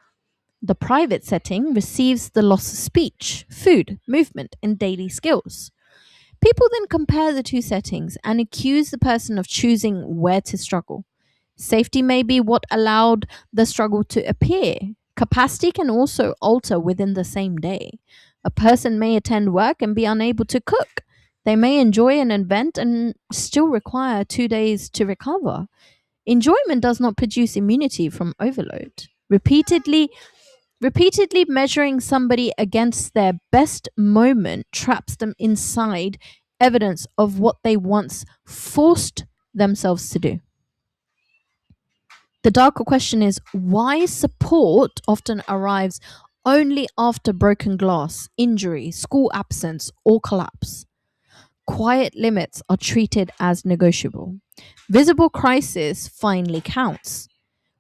The private setting receives the loss of speech, food, movement, and daily skills. People then compare the two settings and accuse the person of choosing where to struggle. Safety may be what allowed the struggle to appear. Capacity can also alter within the same day. A person may attend work and be unable to cook. They may enjoy an event and still require 2 days to recover. Enjoyment does not produce immunity from overload. Repeatedly measuring somebody against their best moment traps them inside evidence of what they once forced themselves to do. The darker question is why support often arrives only after broken glass, injury, school absence, or collapse. Quiet limits are treated as negotiable. Visible crisis finally counts.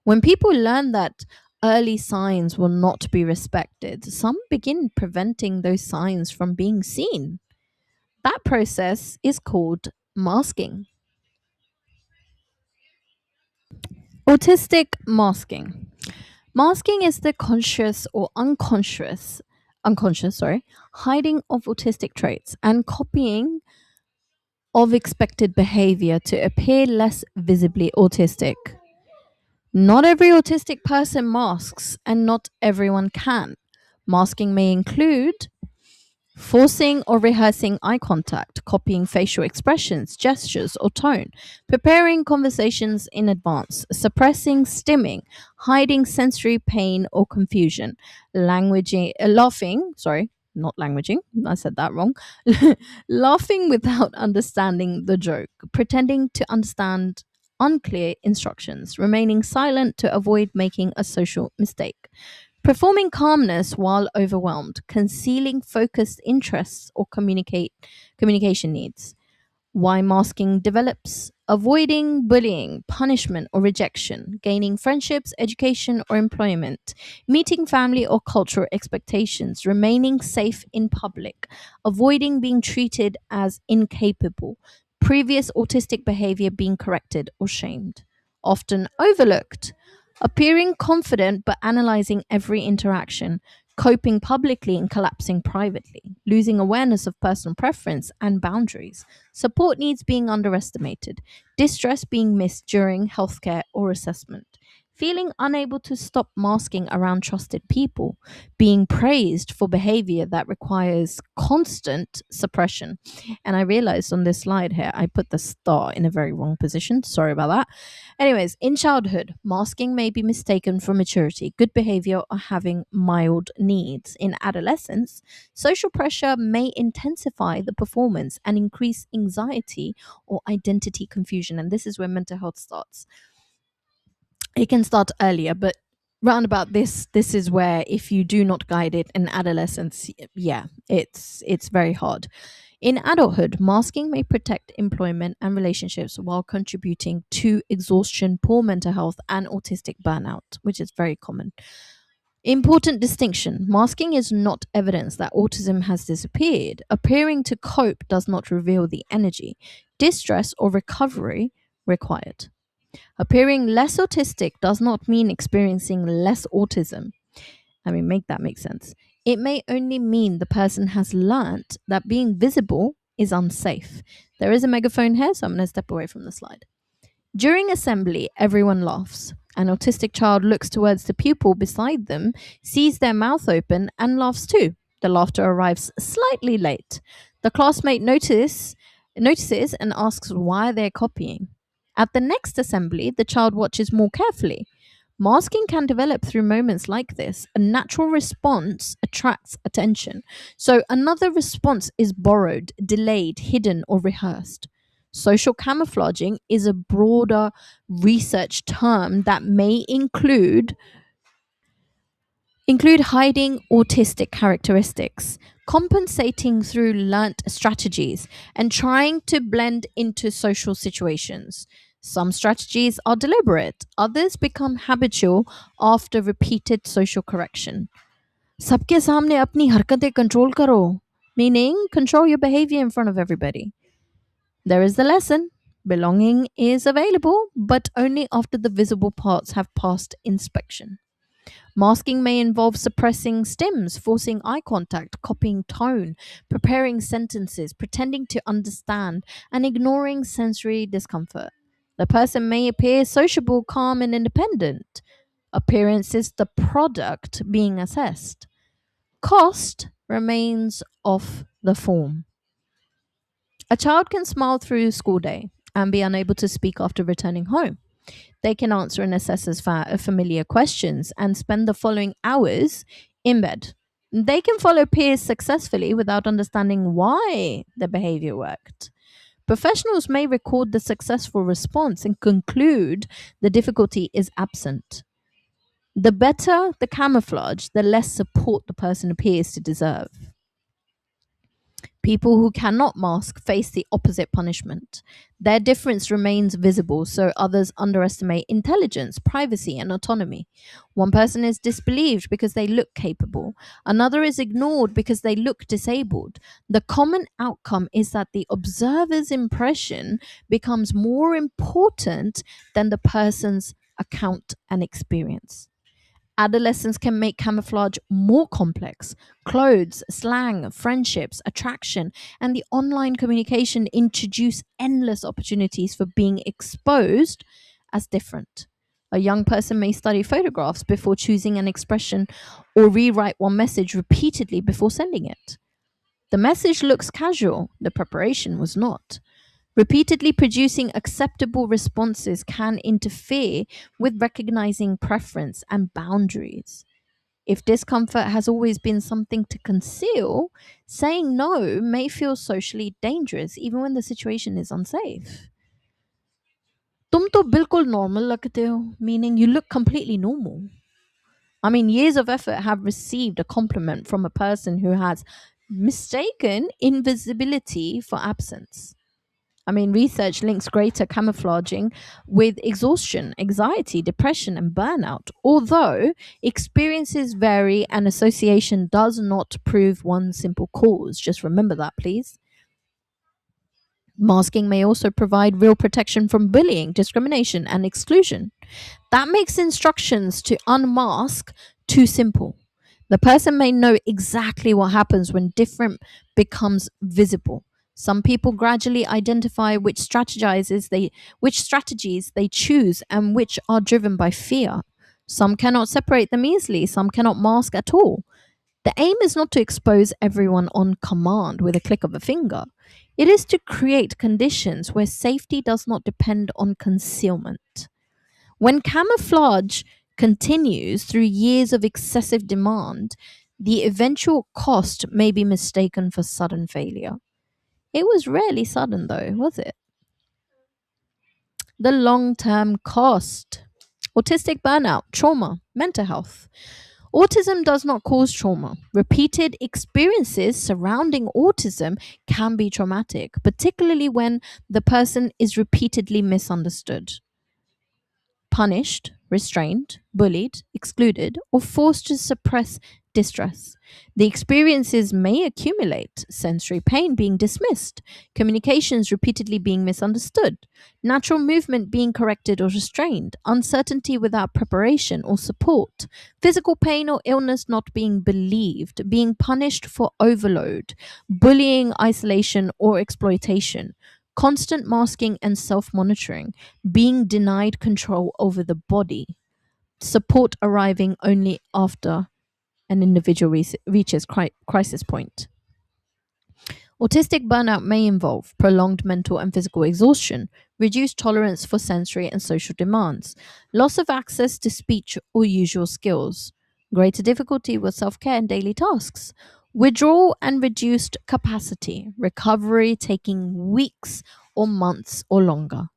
When people learn that early signs will not be respected, some begin preventing those signs from being seen. That process is called masking. Autistic masking. Masking is the unconscious, hiding of autistic traits and copying of expected behavior to appear less visibly autistic. Not every autistic person masks, and not everyone can. Masking may include forcing or rehearsing eye contact, copying facial expressions, gestures, or tone, preparing conversations in advance, suppressing stimming, hiding sensory pain or confusion, not languaging, I said that wrong, laughing without understanding the joke, pretending to understand unclear instructions, remaining silent to avoid making a social mistake. Performing calmness while overwhelmed, concealing focused interests or communication needs. Why masking develops, avoiding bullying, punishment, or rejection, gaining friendships, education, or employment, meeting family or cultural expectations, remaining safe in public, avoiding being treated as incapable, previous autistic behavior being corrected or shamed. Often overlooked, appearing confident but analyzing every interaction, coping publicly and collapsing privately, losing awareness of personal preference and boundaries, support needs being underestimated, distress being missed during healthcare or assessment, feeling unable to stop masking around trusted people, being praised for behavior that requires constant suppression. And I realized on this slide here, I put the star in a very wrong position. Sorry about that. Anyways, in childhood, masking may be mistaken for maturity, good behavior, or having mild needs. In adolescence, social pressure may intensify the performance and increase anxiety or identity confusion. And this is where mental health starts. It can start earlier, but round about this is where if you do not guide it in adolescence, yeah, it's very hard. In adulthood, masking may protect employment and relationships while contributing to exhaustion, poor mental health, and autistic burnout, which is very common. Important distinction: masking is not evidence that autism has disappeared. Appearing to cope does not reveal the energy, distress, or recovery required. Appearing less autistic does not mean experiencing less autism. I mean, make that make sense. It may only mean the person has learnt that being visible is unsafe. There is a megaphone here, so I'm going to step away from the slide. During assembly, everyone laughs. An autistic child looks towards the pupil beside them, sees their mouth open, and laughs too. The laughter arrives slightly late. The classmate notices and asks why they're copying. At the next assembly, the child watches more carefully. Masking can develop through moments like this. A natural response attracts attention. So another response is borrowed, delayed, hidden, or rehearsed. Social camouflaging is a broader research term that may include include hiding autistic characteristics, compensating through learnt strategies, and trying to blend into social situations. Some strategies are deliberate, others become habitual after repeated social correction. सबके सामने अपनी हरकतें control करो, meaning control your behavior in front of everybody. There is the lesson. Belonging is available, but only after the visible parts have passed inspection. Masking may involve suppressing stims, forcing eye contact, copying tone, preparing sentences, pretending to understand, and ignoring sensory discomfort. The person may appear sociable, calm, and independent. Appearance is the product being assessed. Cost remains off the form. A child can smile through school day and be unable to speak after returning home. They can answer an assessor's familiar questions and spend the following hours in bed. They can follow peers successfully without understanding why their behavior worked. Professionals may record the successful response and conclude the difficulty is absent. The better the camouflage, the less support the person appears to deserve. People who cannot mask face the opposite punishment. Their difference remains visible, so others underestimate intelligence, privacy, and autonomy. One person is disbelieved because they look capable, another is ignored because they look disabled. The common outcome is that the observer's impression becomes more important than the person's account and experience. Adolescents can make camouflage more complex. Clothes, slang, friendships, attraction, and the online communication introduce endless opportunities for being exposed as different. A young person may study photographs before choosing an expression or rewrite one message repeatedly before sending it. The message looks casual, the preparation was not. Repeatedly producing acceptable responses can interfere with recognizing preference and boundaries. If discomfort has always been something to conceal, saying no may feel socially dangerous even when the situation is unsafe. तुम तो बिल्कुल normal लगते हो, meaning you look completely normal. I mean, years of effort have received a compliment from a person who has mistaken invisibility for absence. I mean, research links greater camouflaging with exhaustion, anxiety, depression, and burnout. Although experiences vary and association does not prove one simple cause. Just remember that, please. Masking may also provide real protection from bullying, discrimination, and exclusion. That makes instructions to unmask too simple. The person may know exactly what happens when different becomes visible. Some people gradually identify which strategies they choose and which are driven by fear. Some cannot separate them easily, some cannot mask at all. The aim is not to expose everyone on command with a click of a finger. It is to create conditions where safety does not depend on concealment. When camouflage continues through years of excessive demand, the eventual cost may be mistaken for sudden failure. It was rarely sudden, though, was it? The long term cost. Autistic burnout, trauma, mental health. Autism does not cause trauma. Repeated experiences surrounding autism can be traumatic, particularly when the person is repeatedly misunderstood, punished, restrained, bullied, excluded, or forced to suppress distress. The experiences may accumulate, sensory pain being dismissed, communications repeatedly being misunderstood, natural movement being corrected or restrained, uncertainty without preparation or support, physical pain or illness not being believed, being punished for overload, bullying, isolation, or exploitation, constant masking and self monitoring, being denied control over the body, support arriving only after an individual reaches crisis point. Autistic burnout may involve prolonged mental and physical exhaustion, reduced tolerance for sensory and social demands, loss of access to speech or usual skills, greater difficulty with self care and daily tasks, withdrawal and reduced capacity, recovery taking weeks or months or longer.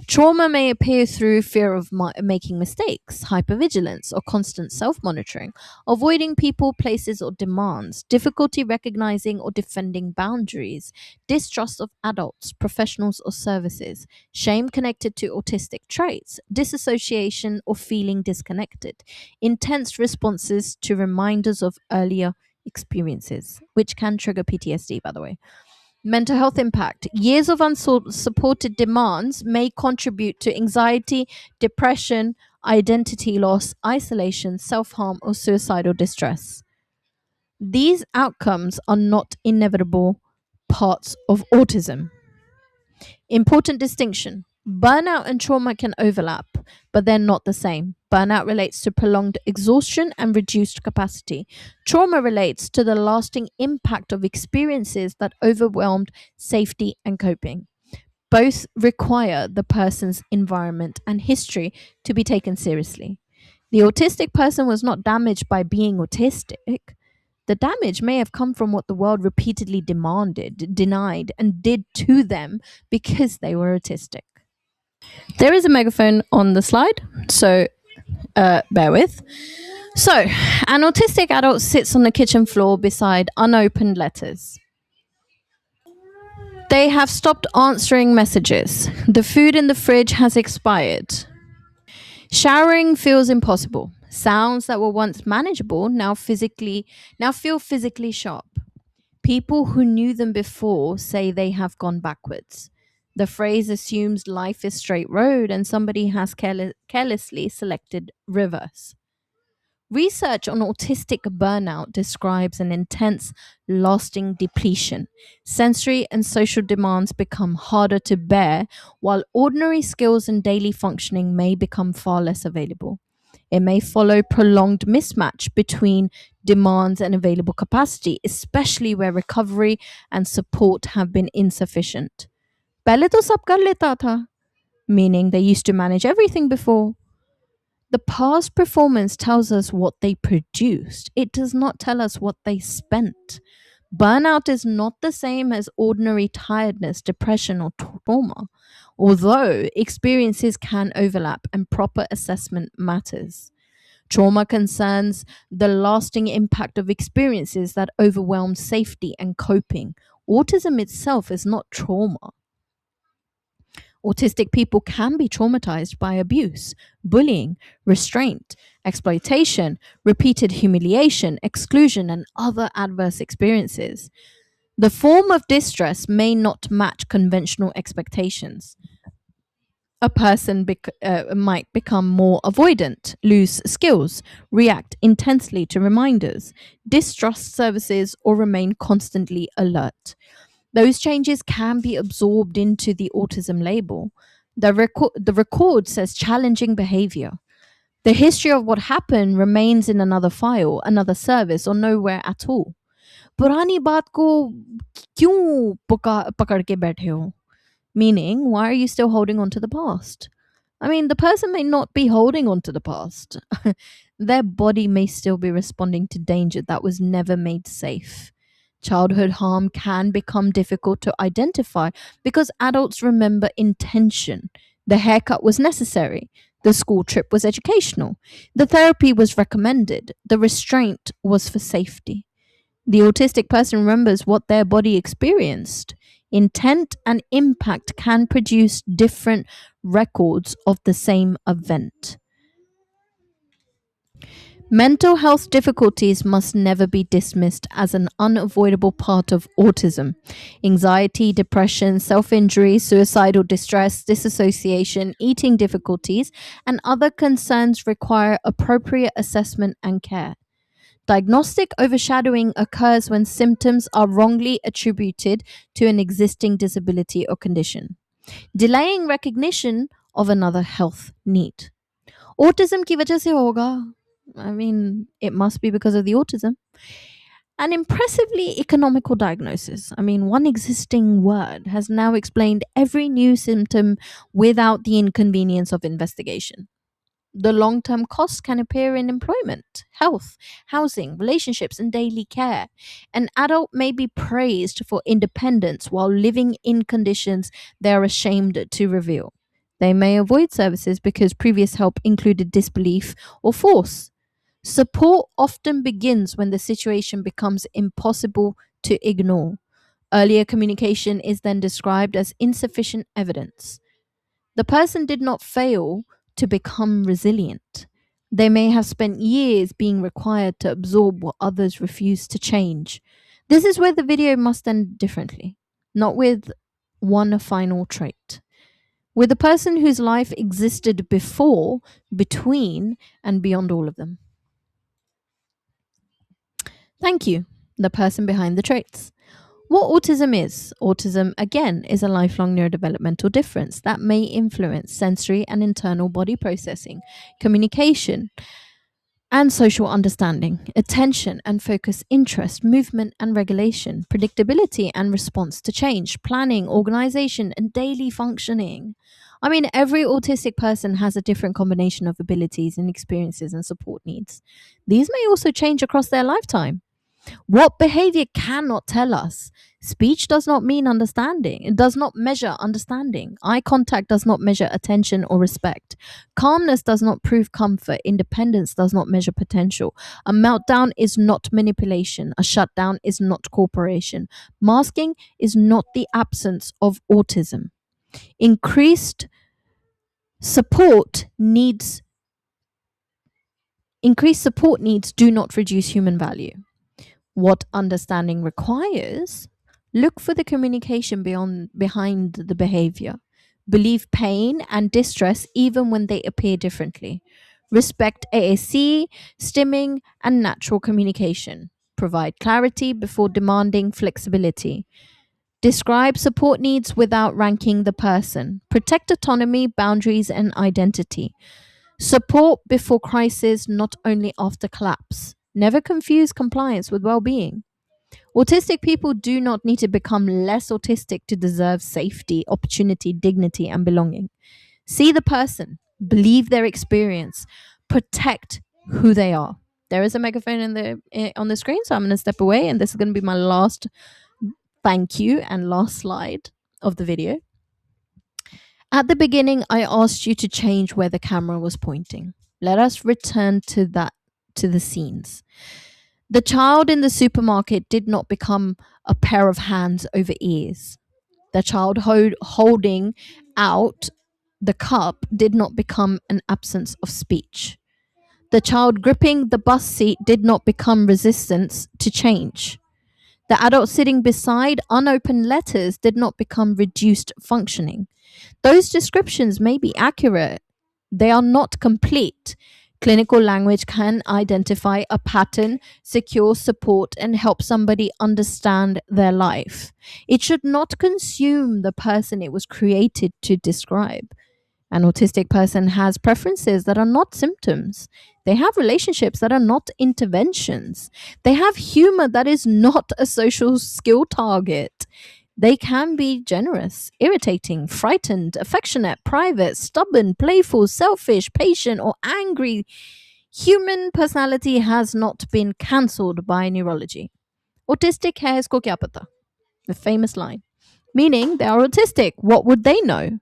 Trauma may appear through fear of making mistakes, hypervigilance, or constant self monitoring, avoiding people, places, or demands, difficulty recognizing or defending boundaries, distrust of adults, professionals, or services, shame connected to autistic traits, disassociation or feeling disconnected, intense responses to reminders of earlier experiences, which can trigger PTSD, by the way. Mental health impact. Years of unsupported demands may contribute to anxiety, depression, identity loss, isolation, self harm, or suicidal distress. These outcomes are not inevitable parts of autism. Important distinction. Burnout and trauma can overlap, but they're not the same. Burnout relates to prolonged exhaustion and reduced capacity. Trauma relates to the lasting impact of experiences that overwhelmed safety and coping. Both require the person's environment and history to be taken seriously. The autistic person was not damaged by being autistic. The damage may have come from what the world repeatedly demanded, denied, and did to them because they were autistic. There is a megaphone on the slide, so bear with. So, an autistic adult sits on the kitchen floor beside unopened letters. They have stopped answering messages. The food in the fridge has expired. Showering feels impossible. Sounds that were once manageable now feel physically sharp. People who knew them before say they have gone backwards. The phrase assumes life is straight road and somebody has carelessly selected reverse. Research on autistic burnout describes an intense, lasting depletion. Sensory and social demands become harder to bear, while ordinary skills and daily functioning may become far less available. It may follow prolonged mismatch between demands and available capacity, especially where recovery and support have been insufficient. पहले तो सब कर लेता था, meaning they used to manage everything before. The past performance tells us what they produced. It does not tell us what they spent. Burnout is not the same as ordinary tiredness, depression, or trauma, although experiences can overlap and proper assessment matters. Trauma concerns the lasting impact of experiences that overwhelm safety and coping. Autism itself is not trauma. Autistic people can be traumatized by abuse, bullying, restraint, exploitation, repeated humiliation, exclusion, and other adverse experiences. The form of distress may not match conventional expectations. A person might become more avoidant, lose skills, react intensely to reminders, distrust services, or remain constantly alert. Those changes can be absorbed into the autism label. The record says challenging behavior. The history of what happened remains in another file, another service, or nowhere at all. पुरानी बात को क्यों पकड़ के बैठे हो? Meaning, why are you still holding on to the past? I mean, the person may not be holding on to the past. Their body may still be responding to danger that was never made safe. Childhood harm can become difficult to identify because adults remember intention. The haircut was necessary. The school trip was educational. The therapy was recommended. The restraint was for safety. The autistic person remembers what their body experienced. Intent and impact can produce different records of the same event. Mental health difficulties must never be dismissed as an unavoidable part of autism. Anxiety, depression, self injury, suicidal distress, disassociation, eating difficulties, and other concerns require appropriate assessment and care. Diagnostic overshadowing occurs when symptoms are wrongly attributed to an existing disability or condition, delaying recognition of another health need. Autism की वजह से होगा. I mean, it must be because of the autism. An impressively economical diagnosis. I mean, one existing word has now explained every new symptom without the inconvenience of investigation. The long term costs can appear in employment, health, housing, relationships, and daily care. An adult may be praised for independence while living in conditions they are ashamed to reveal. They may avoid services because previous help included disbelief or force. Support often begins when the situation becomes impossible to ignore. Earlier communication is then described as insufficient evidence. The person did not fail to become resilient. They may have spent years being required to absorb what others refuse to change. This is where the video must end differently, not with one final trait. With the person whose life existed before, between, and beyond all of them. Thank you, the person behind the traits. What autism is? Autism, again, is a lifelong neurodevelopmental difference that may influence sensory and internal body processing, communication, and social understanding, attention and focus, interest, movement and regulation, predictability and response to change, planning, organization, and daily functioning. I mean, every autistic person has a different combination of abilities and experiences and support needs. These may also change across their lifetime. What behavior cannot tell us? Speech does not mean understanding. It does not measure understanding. Eye contact does not measure attention or respect. Calmness does not prove comfort. Independence does not measure potential. A meltdown is not manipulation. A shutdown is not cooperation. Masking is not the absence of autism. Increased support needs do not reduce human value. What understanding requires, look for the communication behind the behavior. Believe pain and distress even when they appear differently. Respect AAC, stimming, and natural communication. Provide clarity before demanding flexibility. Describe support needs without ranking the person. Protect autonomy, boundaries, and identity. Support before crisis, not only after collapse. Never confuse compliance with well being. Autistic people do not need to become less autistic to deserve safety, opportunity, dignity, and belonging. See the person, believe their experience, protect who they are. There is a megaphone on the screen, so I'm going to step away, and this is going to be my last thank you and last slide of the video. At the beginning, I asked you to change where the camera was pointing. Let us return to the scenes. The child in the supermarket did not become a pair of hands over ears. The child holding out the cup did not become an absence of speech. The child gripping the bus seat did not become resistance to change. The adult sitting beside unopened letters did not become reduced functioning. Those descriptions may be accurate. They are not complete. Clinical language can identify a pattern, secure support, and help somebody understand their life. It should not consume the person it was created to describe. An autistic person has preferences that are not symptoms. They have relationships that are not interventions. They have humor that is not a social skill target. They can be generous, irritating, frightened, affectionate, private, stubborn, playful, selfish, patient, or angry. Human personality has not been cancelled by neurology. Autistic है इसको क्या पता? The famous line. Meaning they are autistic. What would they know?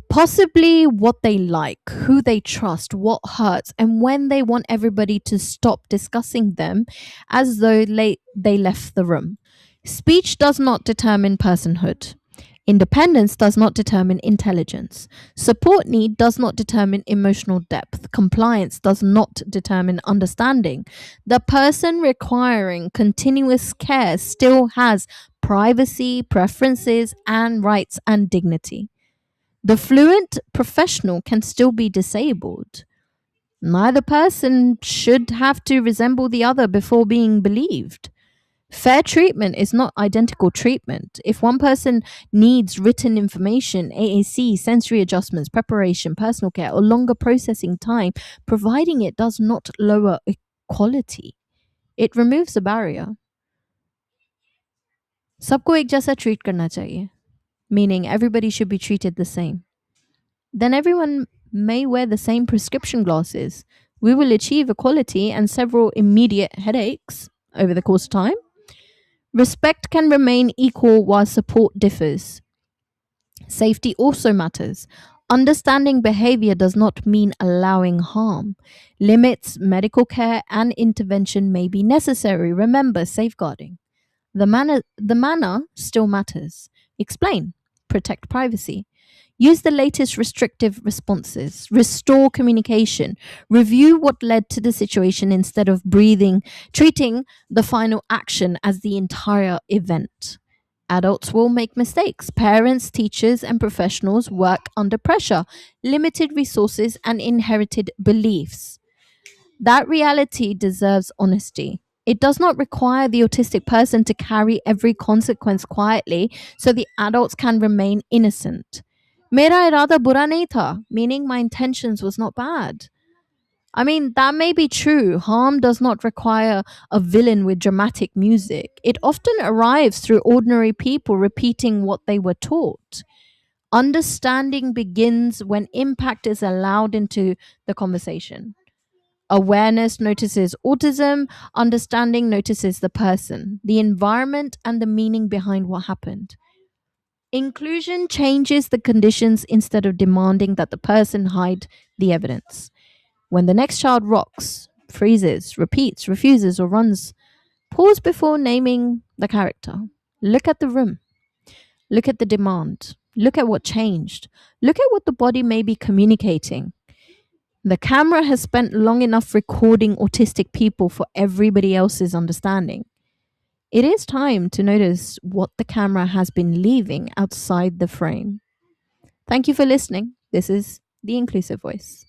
Possibly what they like, who they trust, what hurts, and when they want everybody to stop discussing them as though they left the room. Speech does not determine personhood. Independence does not determine intelligence. Support need does not determine emotional depth. Compliance does not determine understanding. The person requiring continuous care still has privacy, preferences, and rights and dignity. The fluent professional can still be disabled. Neither person should have to resemble the other before being believed. Fair treatment is not identical treatment. If one person needs written information, AAC, sensory adjustments, preparation, personal care, or longer processing time, providing it does not lower equality. It removes a barrier. सबको एक जैसा treat करना चाहिए, meaning everybody should be treated the same. Then everyone may wear the same prescription glasses. We will achieve equality and several immediate headaches over the course of time. Respect can remain equal while support differs. Safety also matters. Understanding behavior does not mean allowing harm. Limits, medical care, and intervention may be necessary. Remember, safeguarding. The manner still matters. Explain. Protect privacy. Use the latest restrictive responses. Restore communication. Review what led to the situation instead of treating the final action as the entire event. Adults will make mistakes. Parents, teachers, and professionals work under pressure, limited resources, and inherited beliefs. That reality deserves honesty. It does not require the autistic person to carry every consequence quietly so the adults can remain innocent. Mera irada bura nahi tha, meaning my intentions was not bad. I mean, that may be true. Harm does not require a villain with dramatic music. It often arrives through ordinary people repeating what they were taught. Understanding begins when impact is allowed into the conversation. Awareness notices autism, understanding notices the person, the environment, and the meaning behind what happened. Inclusion changes the conditions instead of demanding that the person hide the evidence. When the next child rocks, freezes, repeats, refuses, or runs, pause before naming the character. Look at the room. Look at the demand. Look at what changed. Look at what the body may be communicating. The camera has spent long enough recording autistic people for everybody else's understanding. It is time to notice what the camera has been leaving outside the frame. Thank you for listening. This is The Inclusive Voice.